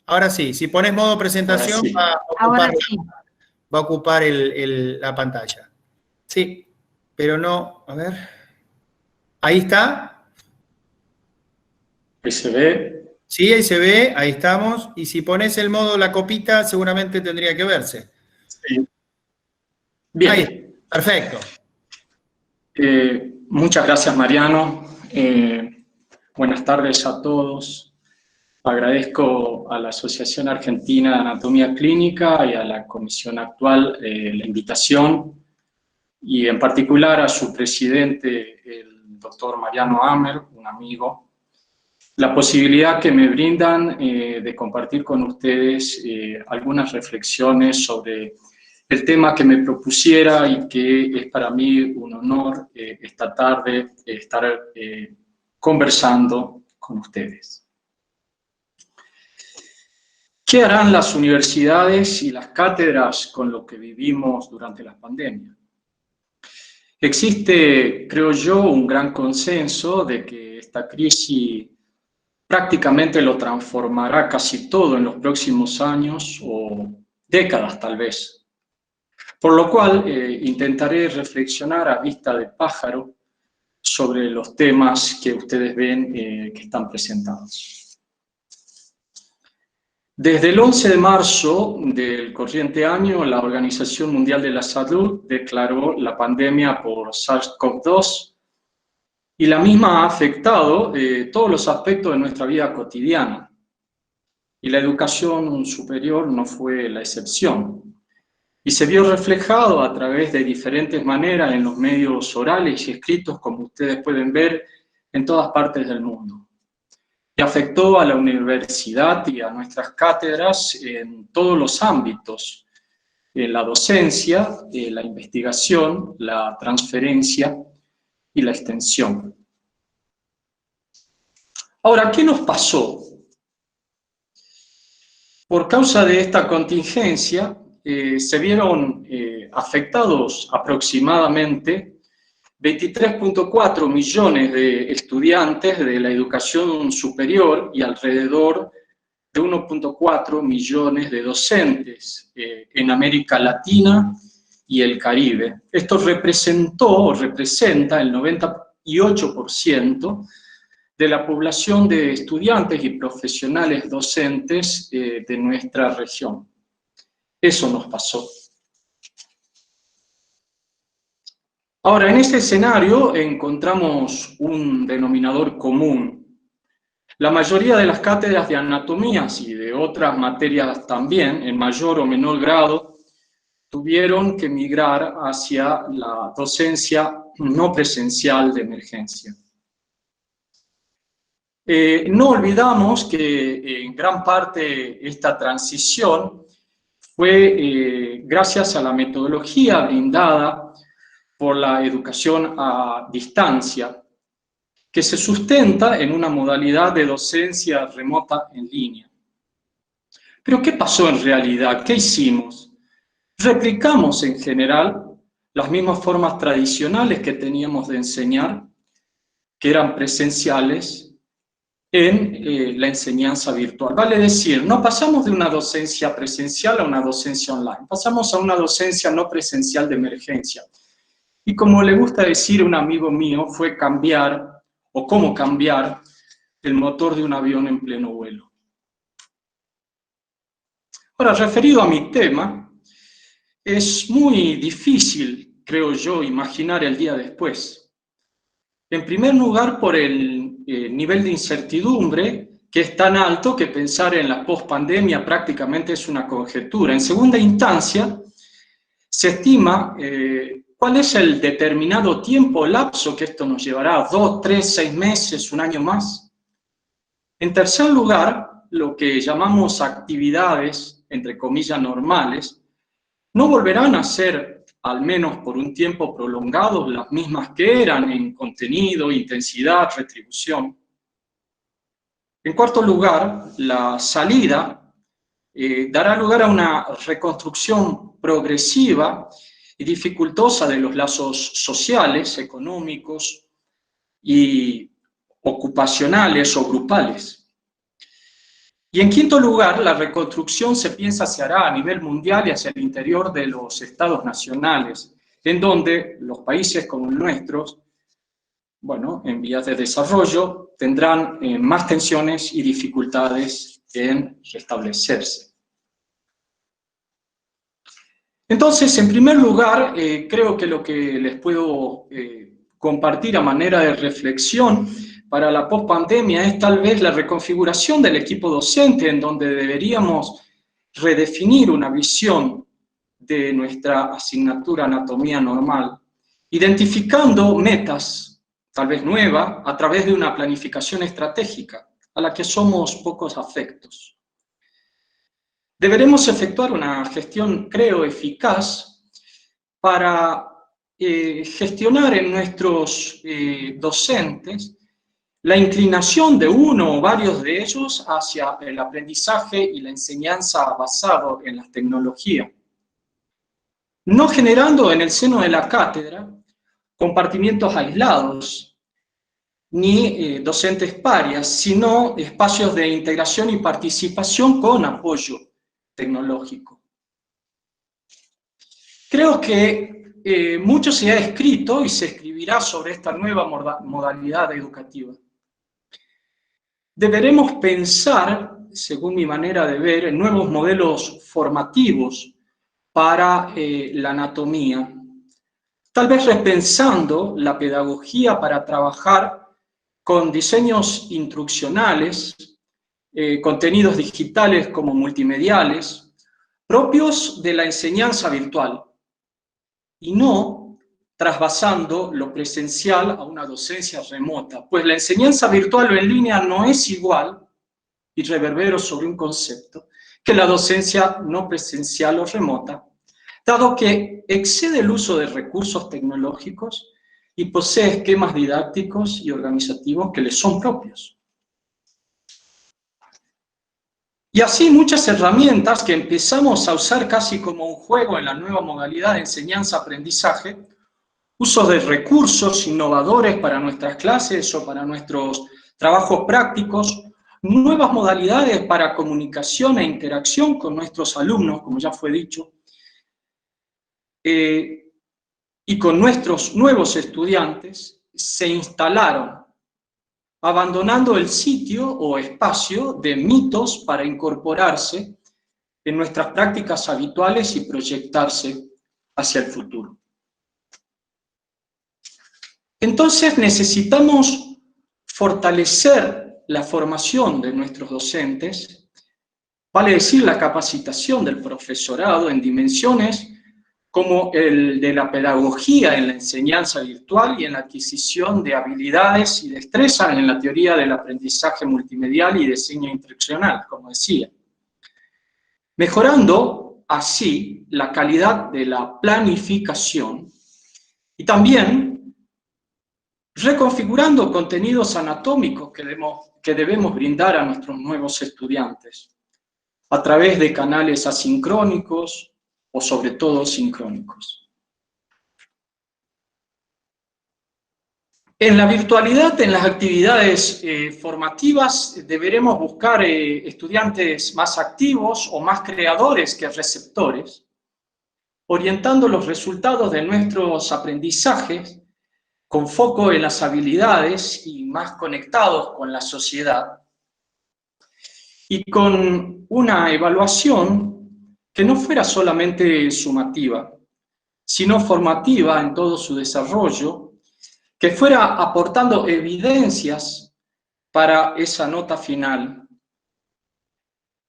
Ahora sí, si pones modo presentación, sí. va a ocupar la pantalla. Sí, pero no, a ver. Ahí está. Ahí se ve. Sí, ahí se ve, ahí estamos. Y si pones el modo la copita, seguramente tendría que verse. Sí. Bien. Ahí, perfecto. Muchas gracias, Mariano. Buenas tardes a todos. Agradezco a la Asociación Argentina de Anatomía Clínica y a la comisión actual la invitación, y en particular a su presidente, el doctor Mariano Amer, un amigo, la posibilidad que me brindan de compartir con ustedes algunas reflexiones sobre el tema que me propusiera y que es para mí un honor esta tarde estar conversando con ustedes. ¿Qué harán las universidades y las cátedras con lo que vivimos durante la pandemia? Existe, creo yo, un gran consenso de que esta crisis prácticamente lo transformará casi todo en los próximos años o décadas tal vez. Por lo cual intentaré reflexionar a vista de pájaro sobre los temas que ustedes ven que están presentados. Desde el 11 de marzo del corriente año, la Organización Mundial de la Salud declaró la pandemia por SARS-CoV-2 y la misma ha afectado todos los aspectos de nuestra vida cotidiana. Y la educación superior no fue la excepción. Y se vio reflejado a través de diferentes maneras en los medios orales y escritos, como ustedes pueden ver, en todas partes del mundo. Y afectó a la universidad y a nuestras cátedras en todos los ámbitos, en la docencia, la investigación, la transferencia y la extensión. Ahora, ¿qué nos pasó? Por causa de esta contingencia, se vieron afectados aproximadamente 23.4 millones de estudiantes de la educación superior y alrededor de 1.4 millones de docentes en América Latina y el Caribe. Esto representa el 98% de la población de estudiantes y profesionales docentes de nuestra región. Eso nos pasó. Ahora, en este escenario encontramos un denominador común. La mayoría de las cátedras de anatomías y de otras materias también, en mayor o menor grado, tuvieron que migrar hacia la docencia no presencial de emergencia. No olvidamos que en gran parte esta transición fue gracias a la metodología brindada por la educación a distancia, que se sustenta en una modalidad de docencia remota en línea. Pero ¿qué pasó en realidad? ¿Qué hicimos? Replicamos en general las mismas formas tradicionales que teníamos de enseñar, que eran presenciales, en la enseñanza virtual. Vale decir, no pasamos de una docencia presencial a una docencia online, pasamos a una docencia no presencial de emergencia. Y como le gusta decir un amigo mío, fue cambiar, o cómo cambiar, el motor de un avión en pleno vuelo. Ahora, referido a mi tema, es muy difícil, creo yo, imaginar el día después. En primer lugar, por el nivel de incertidumbre, que es tan alto que pensar en la pospandemia prácticamente es una conjetura. En segunda instancia, se estima cuál es el determinado tiempo o lapso que esto nos llevará, 2, 3, 6 meses, un año más. En tercer lugar, lo que llamamos actividades, entre comillas, normales, no volverán a ser, al menos por un tiempo prolongado, las mismas que eran en contenido, intensidad, retribución. En cuarto lugar, la salida dará lugar a una reconstrucción progresiva y dificultosa de los lazos sociales, económicos y ocupacionales o grupales. Y en quinto lugar, la reconstrucción se piensa se hará a nivel mundial y hacia el interior de los estados nacionales, en donde los países como el nuestro, bueno, en vías de desarrollo, tendrán más tensiones y dificultades en restablecerse. Entonces, en primer lugar, creo que lo que les puedo compartir a manera de reflexión para la pospandemia es tal vez la reconfiguración del equipo docente, en donde deberíamos redefinir una visión de nuestra asignatura anatomía normal, identificando metas tal vez nueva, a través de una planificación estratégica, a la que somos pocos afectos. Deberemos efectuar una gestión, creo, eficaz para gestionar en nuestros docentes la inclinación de uno o varios de ellos hacia el aprendizaje y la enseñanza basado en las tecnologías, no generando en el seno de la cátedra compartimientos aislados, ni docentes parias, sino espacios de integración y participación con apoyo tecnológico. Creo que mucho se ha escrito y se escribirá sobre esta nueva modalidad educativa. Deberemos pensar, según mi manera de ver, en nuevos modelos formativos para la anatomía, tal vez repensando la pedagogía para trabajar con diseños instruccionales, contenidos digitales como multimediales, propios de la enseñanza virtual, y no trasvasando lo presencial a una docencia remota, pues la enseñanza virtual o en línea no es igual, y reverbero sobre un concepto, que la docencia no presencial o remota, dado que excede el uso de recursos tecnológicos y posee esquemas didácticos y organizativos que le son propios. Y así muchas herramientas que empezamos a usar casi como un juego en la nueva modalidad de enseñanza-aprendizaje, uso de recursos innovadores para nuestras clases o para nuestros trabajos prácticos, nuevas modalidades para comunicación e interacción con nuestros alumnos, como ya fue dicho, y con nuestros nuevos estudiantes, se instalaron, abandonando el sitio o espacio de mitos para incorporarse en nuestras prácticas habituales y proyectarse hacia el futuro. Entonces necesitamos fortalecer la formación de nuestros docentes, vale decir la capacitación del profesorado en dimensiones como el de la pedagogía en la enseñanza virtual y en la adquisición de habilidades y destrezas en la teoría del aprendizaje multimedial y diseño instruccional, como decía. Mejorando así la calidad de la planificación y también reconfigurando contenidos anatómicos que debemos brindar a nuestros nuevos estudiantes a través de canales asincrónicos, o sobre todo sincrónicos. En la virtualidad, en las actividades formativas, deberemos buscar estudiantes más activos o más creadores que receptores, orientando los resultados de nuestros aprendizajes con foco en las habilidades y más conectados con la sociedad, y con una evaluación que no fuera solamente sumativa, sino formativa en todo su desarrollo, que fuera aportando evidencias para esa nota final.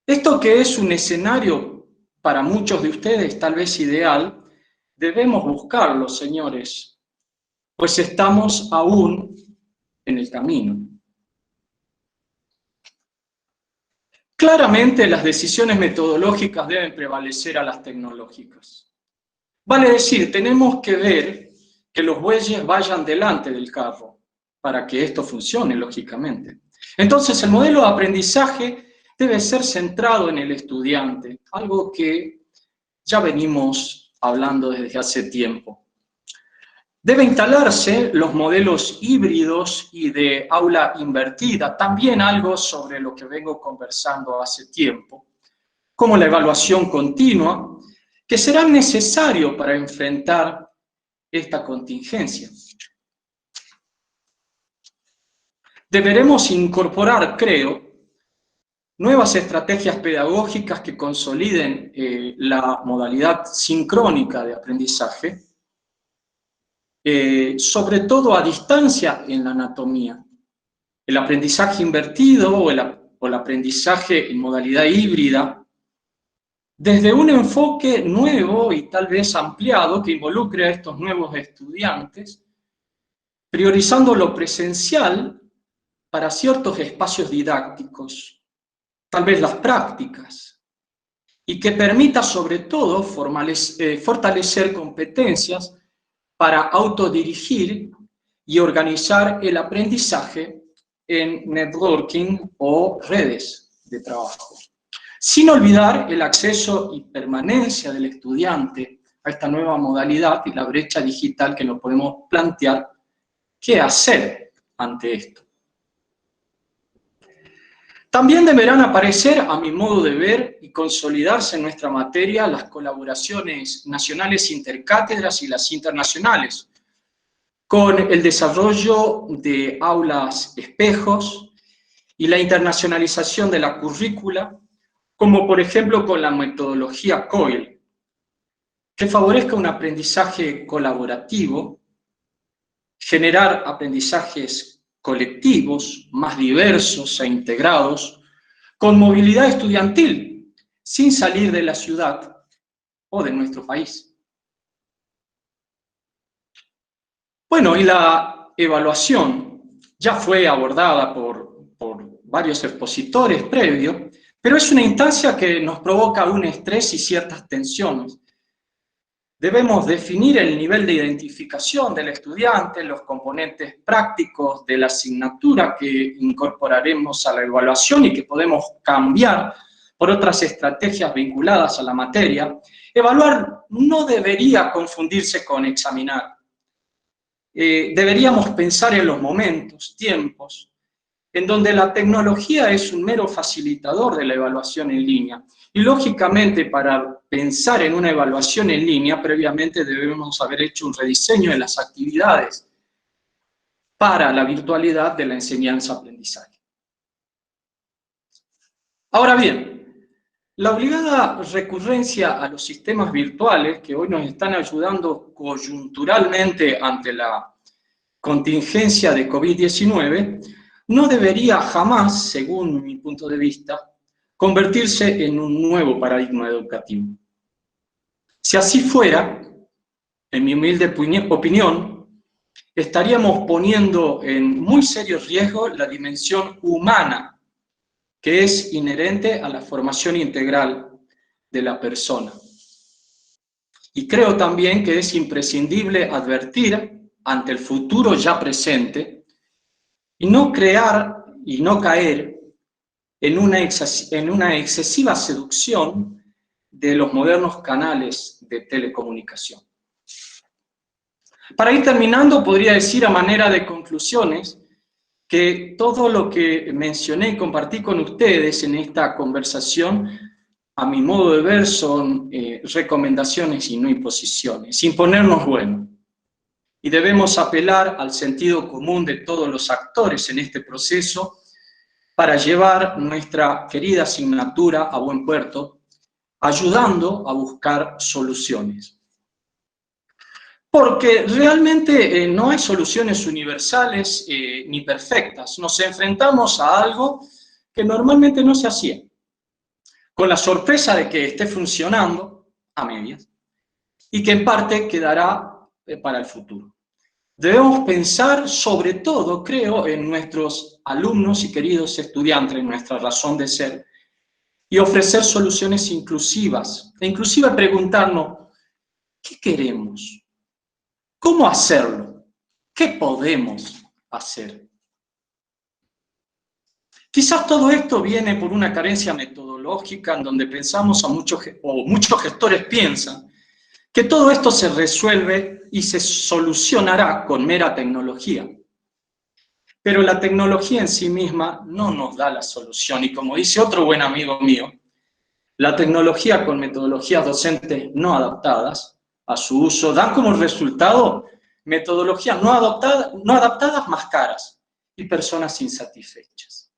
Esto que es un escenario para muchos de ustedes tal vez ideal, debemos buscarlo, señores, pues estamos aún en el camino. Claramente las decisiones metodológicas deben prevalecer a las tecnológicas. Vale decir, tenemos que ver que los bueyes vayan delante del carro para que esto funcione, lógicamente. Entonces, el modelo de aprendizaje debe ser centrado en el estudiante, algo que ya venimos hablando desde hace tiempo. Debe instalarse los modelos híbridos y de aula invertida, también algo sobre lo que vengo conversando hace tiempo, como la evaluación continua, que será necesario para enfrentar esta contingencia. Deberemos incorporar, creo, nuevas estrategias pedagógicas que consoliden la modalidad sincrónica de aprendizaje, sobre todo a distancia en la anatomía. El aprendizaje invertido o el aprendizaje en modalidad híbrida, desde un enfoque nuevo y tal vez ampliado que involucre a estos nuevos estudiantes, priorizando lo presencial para ciertos espacios didácticos, tal vez las prácticas, y que permita sobre todo fortalecer competencias para autodirigir y organizar el aprendizaje en networking o redes de trabajo. Sin olvidar el acceso y permanencia del estudiante a esta nueva modalidad y la brecha digital que nos podemos plantear qué hacer ante esto. También deberán aparecer, a mi modo de ver, y consolidarse en nuestra materia las colaboraciones nacionales intercátedras y las internacionales, con el desarrollo de aulas espejos y la internacionalización de la currícula, como por ejemplo con la metodología COIL, que favorezca un aprendizaje colaborativo, generar aprendizajes colectivos, más diversos e integrados, con movilidad estudiantil, sin salir de la ciudad o de nuestro país. Bueno, y la evaluación ya fue abordada por varios expositores previos, pero es una instancia que nos provoca un estrés y ciertas tensiones. Debemos definir el nivel de identificación del estudiante, los componentes prácticos de la asignatura que incorporaremos a la evaluación y que podemos cambiar por otras estrategias vinculadas a la materia. Evaluar no debería confundirse con examinar. Deberíamos pensar en los momentos, tiempos, en donde la tecnología es un mero facilitador de la evaluación en línea. Y lógicamente, para pensar en una evaluación en línea, previamente debemos haber hecho un rediseño de las actividades para la virtualidad de la enseñanza-aprendizaje. Ahora bien, la obligada recurrencia a los sistemas virtuales, que hoy nos están ayudando coyunturalmente ante la contingencia de COVID-19, no debería jamás, según mi punto de vista, convertirse en un nuevo paradigma educativo. Si así fuera, en mi humilde opinión, estaríamos poniendo en muy serio riesgo la dimensión humana que es inherente a la formación integral de la persona. Y creo también que es imprescindible advertir ante el futuro ya presente y no crear y no caer en una excesiva seducción de los modernos canales de telecomunicación. Para ir terminando, podría decir a manera de conclusiones que todo lo que mencioné y compartí con ustedes en esta conversación, a mi modo de ver, son recomendaciones y no imposiciones. Imponernos bueno. Y debemos apelar al sentido común de todos los actores en este proceso para llevar nuestra querida asignatura a buen puerto, ayudando a buscar soluciones. Porque realmente no hay soluciones universales ni perfectas. Nos enfrentamos a algo que normalmente no se hacía, con la sorpresa de que esté funcionando a medias y que en parte quedará para el futuro. Debemos pensar sobre todo, creo, en nuestros alumnos y queridos estudiantes, en nuestra razón de ser, y ofrecer soluciones inclusivas, e inclusive preguntarnos, ¿qué queremos? ¿Cómo hacerlo? ¿Qué podemos hacer? Quizás todo esto viene por una carencia metodológica en donde pensamos muchos gestores piensan que todo esto se resuelve y se solucionará con mera tecnología. Pero la tecnología en sí misma no nos da la solución. Y como dice otro buen amigo mío, la tecnología con metodologías docentes no adaptadas a su uso dan como resultado metodologías no adaptadas más caras y personas insatisfechas.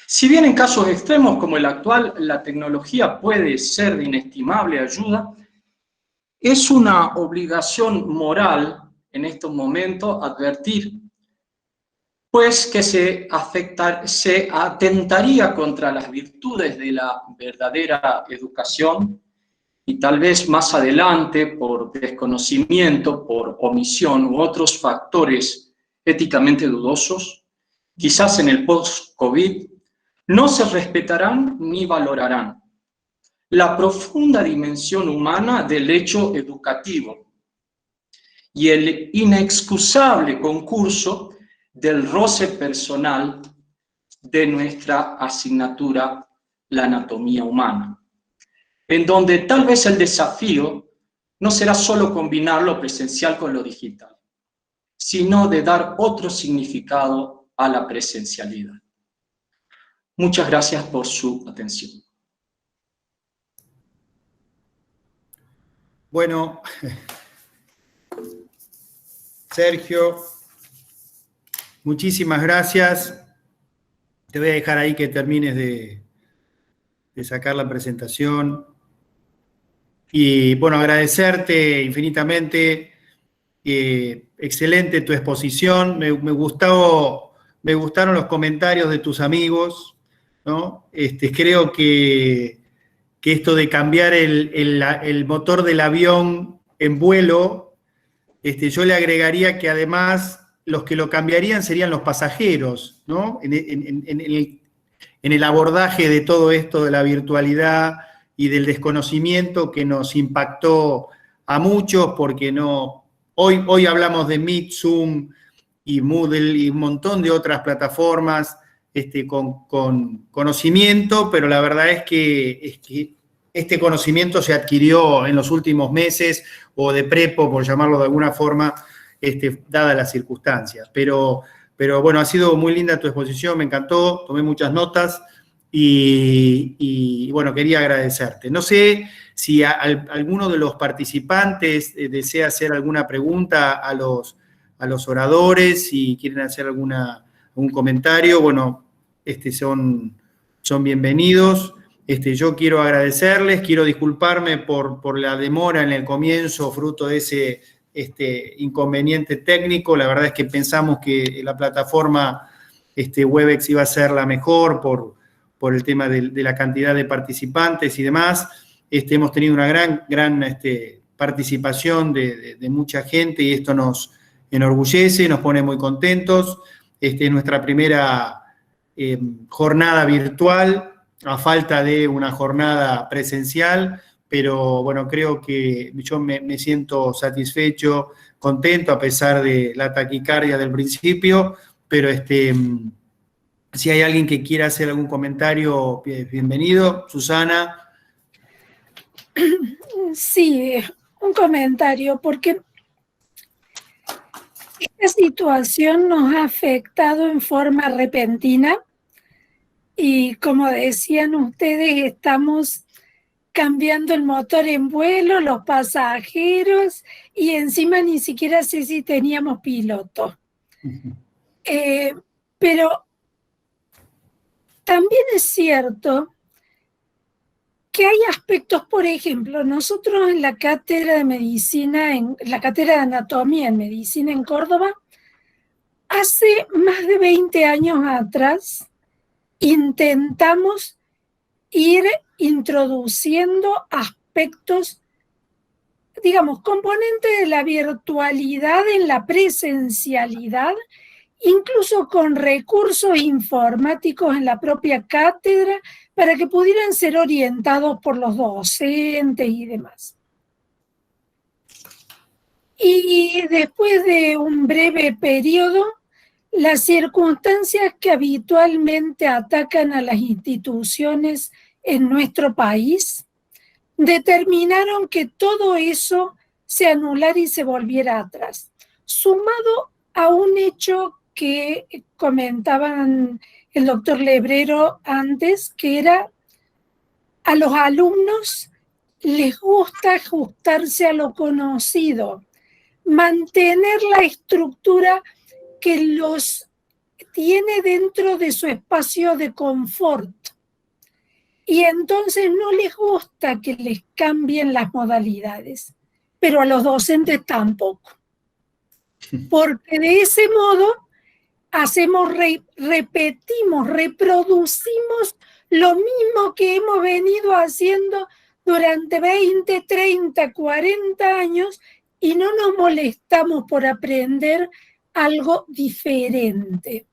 Si bien en casos extremos como el actual, la tecnología puede ser de inestimable ayuda, es una obligación moral en estos momentos advertir, pues que se atentaría contra las virtudes de la verdadera educación y tal vez más adelante, por desconocimiento, por omisión u otros factores éticamente dudosos, quizás en el post-COVID, no se respetarán ni valorarán la profunda dimensión humana del hecho educativo y el inexcusable concurso del roce personal de nuestra asignatura, la anatomía humana, en donde tal vez el desafío no será solo combinar lo presencial con lo digital, sino de dar otro significado a la presencialidad. Muchas gracias por su atención. Bueno, Sergio, muchísimas gracias. Te voy a dejar ahí que termines de sacar la presentación. Y bueno, agradecerte infinitamente. Excelente tu exposición. Me gustaron los comentarios de tus amigos, ¿no? Creo que esto de cambiar el motor del avión en vuelo, yo le agregaría que además los que lo cambiarían serían los pasajeros, ¿no? En el abordaje de todo esto de la virtualidad y del desconocimiento que nos impactó a muchos, porque hoy hablamos de Meet, Zoom y Moodle y un montón de otras plataformas con conocimiento, pero la verdad es que este conocimiento se adquirió en los últimos meses o de prepo, por llamarlo de alguna forma, dadas las circunstancias. Pero bueno, ha sido muy linda tu exposición, me encantó, tomé muchas notas y bueno, quería agradecerte. No sé si alguno de los participantes desea hacer alguna pregunta a los oradores, si quieren hacer algún comentario, bueno, son bienvenidos. Yo quiero agradecerles, quiero disculparme por la demora en el comienzo, fruto de ese inconveniente técnico. La verdad es que pensamos que la plataforma Webex iba a ser la mejor por el tema de la cantidad de participantes y demás. Hemos tenido una gran participación de mucha gente y esto nos enorgullece, nos pone muy contentos. Es nuestra primera jornada virtual, a falta de una jornada presencial, pero bueno, creo que yo me siento satisfecho, contento, a pesar de la taquicardia del principio, pero si hay alguien que quiera hacer algún comentario, bienvenido. Susana. Sí, un comentario, porque esta situación nos ha afectado en forma repentina y, como decían ustedes, estamos cambiando el motor en vuelo, los pasajeros, y encima ni siquiera sé si teníamos piloto. Pero también es cierto que hay aspectos, por ejemplo, nosotros en la cátedra de medicina, en la cátedra de anatomía en medicina en Córdoba, hace más de 20 años atrás, intentamos ir introduciendo aspectos, digamos, componentes de la virtualidad en la presencialidad, incluso con recursos informáticos en la propia cátedra, para que pudieran ser orientados por los docentes y demás. Y después de un breve periodo, las circunstancias que habitualmente atacan a las instituciones en nuestro país determinaron que todo eso se anulara y se volviera atrás, sumado a un hecho que comentaban el doctor Lebrero antes, que era: a los alumnos les gusta ajustarse a lo conocido, mantener la estructura que los tiene dentro de su espacio de confort. Y entonces no les gusta que les cambien las modalidades, pero a los docentes tampoco. Porque de ese modo repetimos, reproducimos lo mismo que hemos venido haciendo durante 20, 30, 40 años y no nos molestamos por aprender algo diferente.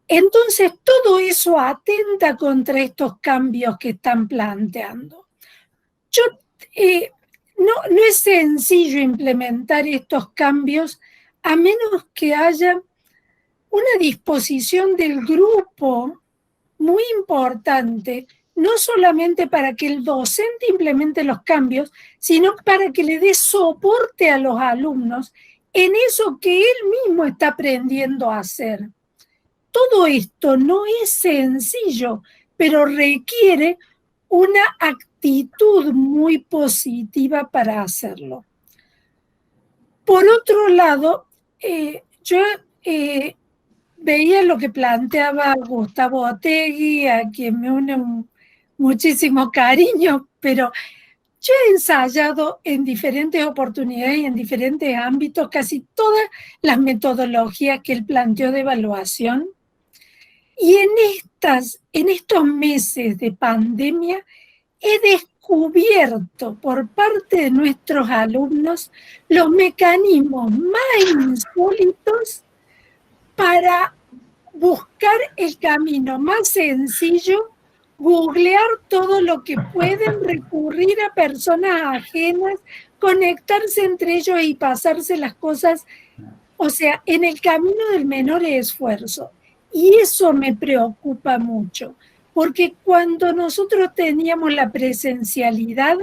Entonces, todo eso atenta contra estos cambios que están planteando. No es sencillo implementar estos cambios a menos que haya una disposición del grupo muy importante, no solamente para que el docente implemente los cambios, sino para que le dé soporte a los alumnos en eso que él mismo está aprendiendo a hacer. Todo esto no es sencillo, pero requiere una actitud muy positiva para hacerlo. Por otro lado, yo veía lo que planteaba Gustavo Otegui, a quien me une muchísimo cariño, pero yo he ensayado en diferentes oportunidades y en diferentes ámbitos casi todas las metodologías que él planteó de evaluación. Y en estos meses de pandemia he descubierto por parte de nuestros alumnos los mecanismos más insólitos para buscar el camino más sencillo, googlear todo lo que pueden, recurrir a personas ajenas, conectarse entre ellos y pasarse las cosas, o sea, en el camino del menor esfuerzo. Y eso me preocupa mucho, porque cuando nosotros teníamos la presencialidad,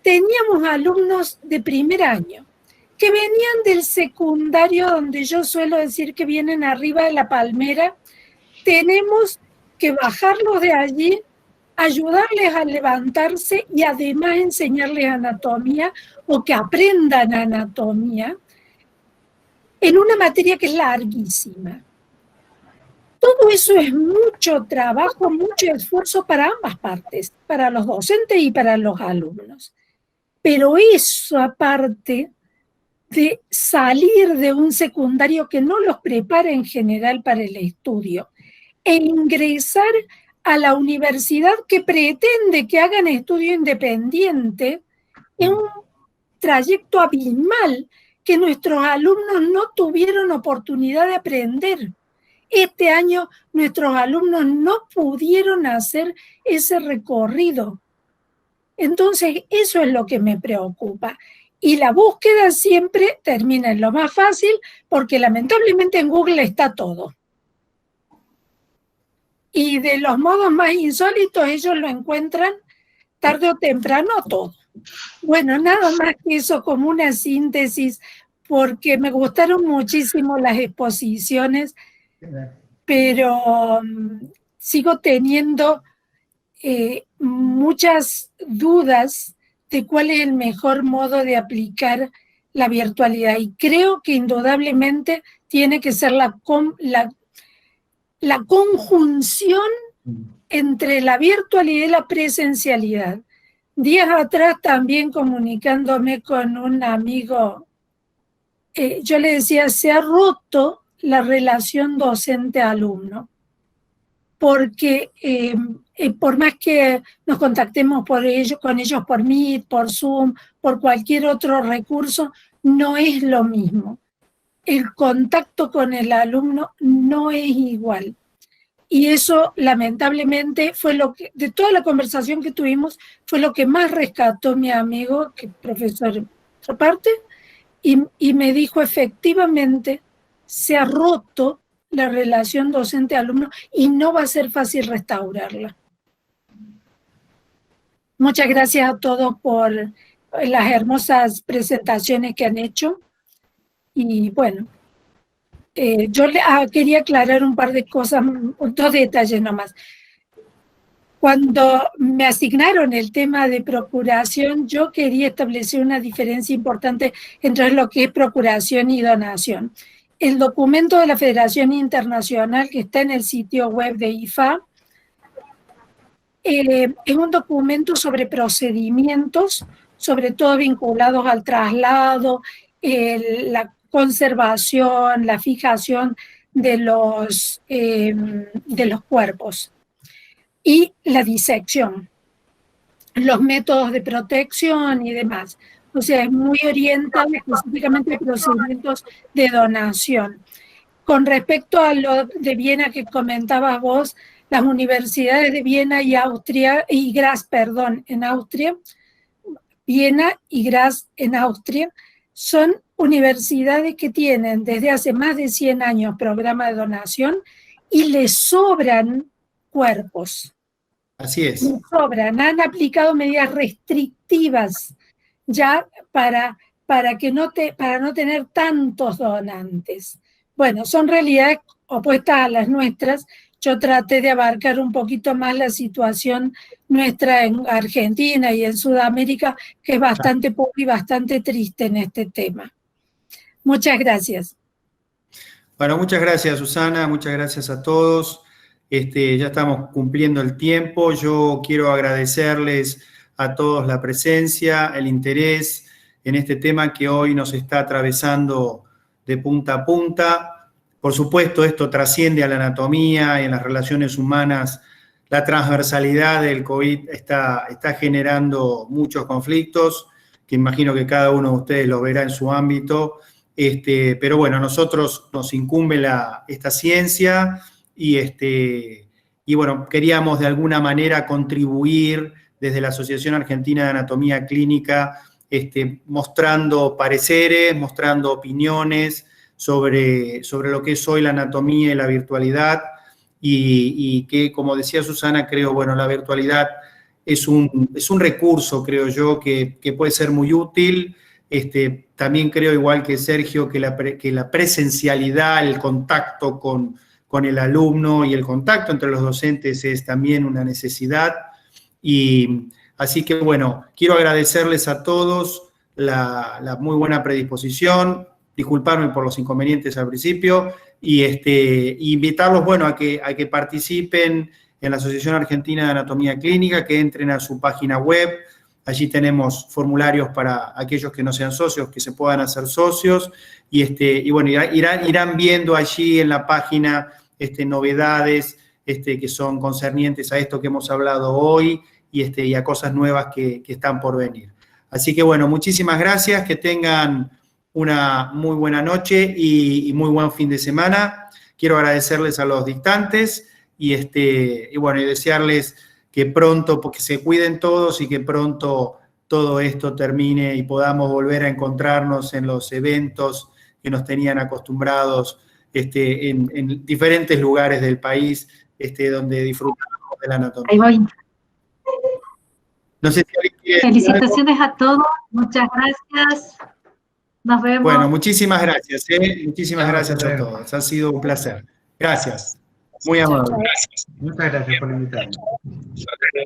teníamos alumnos de primer año que venían del secundario, donde yo suelo decir que vienen arriba de la palmera. Tenemos que bajarlos de allí, ayudarles a levantarse y además enseñarles anatomía o que aprendan anatomía en una materia que es larguísima. Todo eso es mucho trabajo, mucho esfuerzo para ambas partes, para los docentes y para los alumnos. Pero eso, aparte de salir de un secundario que no los prepara en general para el estudio e ingresar a la universidad que pretende que hagan estudio independiente, es un trayecto abismal que nuestros alumnos no tuvieron oportunidad de aprender. Este año nuestros alumnos no pudieron hacer ese recorrido. Entonces, eso es lo que me preocupa. Y la búsqueda siempre termina en lo más fácil, porque lamentablemente en Google está todo. Y de los modos más insólitos ellos lo encuentran tarde o temprano todo. Bueno, nada más que eso como una síntesis, porque me gustaron muchísimo las exposiciones, pero sigo teniendo muchas dudas de cuál es el mejor modo de aplicar la virtualidad. Y creo que indudablemente tiene que ser la conjunción entre la virtualidad y la presencialidad. Días atrás, también comunicándome con un amigo, yo le decía, se ha roto la relación docente-alumno, porque por más que nos contactemos con ellos por Meet, por Zoom, por cualquier otro recurso, no es lo mismo. El contacto con el alumno no es igual. Y eso, lamentablemente, fue lo que, de toda la conversación que tuvimos, fue lo que más rescató mi amigo, que es profesor de otra parte, y me dijo, efectivamente, se ha roto la relación docente-alumno y no va a ser fácil restaurarla. Muchas gracias a todos por las hermosas presentaciones que han hecho. Y bueno, yo quería aclarar un par de cosas, dos detalles nomás. Cuando me asignaron el tema de procuración, yo quería establecer una diferencia importante entre lo que es procuración y donación. El documento de la Federación Internacional que está en el sitio web de IFA es un documento sobre procedimientos, sobre todo vinculados al traslado, la conservación, la fijación de los cuerpos y la disección. los métodos de protección y demás. O sea, es muy orientado específicamente a procedimientos de donación. Con respecto a lo de Viena que comentabas vos, las universidades de Viena y Austria, y Graz, perdón, en Austria, Viena y Graz en Austria, son universidades que tienen desde hace más de 100 años programa de donación y les sobran cuerpos. Así es. Les sobran, han aplicado medidas restrictivas ya para no tener tantos donantes. Bueno, son realidades opuestas a las nuestras. Yo traté de abarcar un poquito más la situación nuestra en Argentina y en Sudamérica, que es bastante pobre y bastante triste en este tema. Muchas gracias. Bueno, muchas gracias, Susana, muchas gracias a todos. Ya estamos cumpliendo el tiempo. Yo quiero agradecerles a todos la presencia, el interés en este tema que hoy nos está atravesando de punta a punta. Por supuesto, esto trasciende a la anatomía y en las relaciones humanas. La transversalidad del COVID está generando muchos conflictos, que imagino que cada uno de ustedes lo verá en su ámbito. Pero bueno, a nosotros nos incumbe esta ciencia y bueno, queríamos de alguna manera contribuir desde la Asociación Argentina de Anatomía Clínica, mostrando pareceres, mostrando opiniones sobre lo que es hoy la anatomía y la virtualidad, y que, como decía Susana, creo, bueno, la virtualidad es un recurso, creo yo, que puede ser muy útil. También creo, igual que Sergio, que la presencialidad, el contacto con el alumno y el contacto entre los docentes es también una necesidad. Y así que, bueno, quiero agradecerles a todos la muy buena predisposición, disculparme por los inconvenientes al principio, y invitarlos, bueno, a que participen en la Asociación Argentina de Anatomía Clínica, que entren a su página web. Allí tenemos formularios para aquellos que no sean socios, que se puedan hacer socios, y bueno, irán viendo allí en la página novedades que son concernientes a esto que hemos hablado hoy y a cosas nuevas que están por venir. Así que bueno, muchísimas gracias, que tengan una muy buena noche y muy buen fin de semana. Quiero agradecerles a los dictantes y bueno, y desearles que pronto, porque se cuiden todos y que pronto todo esto termine y podamos volver a encontrarnos en los eventos que nos tenían acostumbrados en diferentes lugares del país donde disfrutamos de la anatomía. Ahí voy. No sé si alguien quiere... Felicitaciones a todos, muchas gracias. Nos vemos. Bueno, muchísimas gracias. Muchísimas gracias a todos. Ha sido un placer. Gracias. Muy amable. Muchas gracias por invitarme.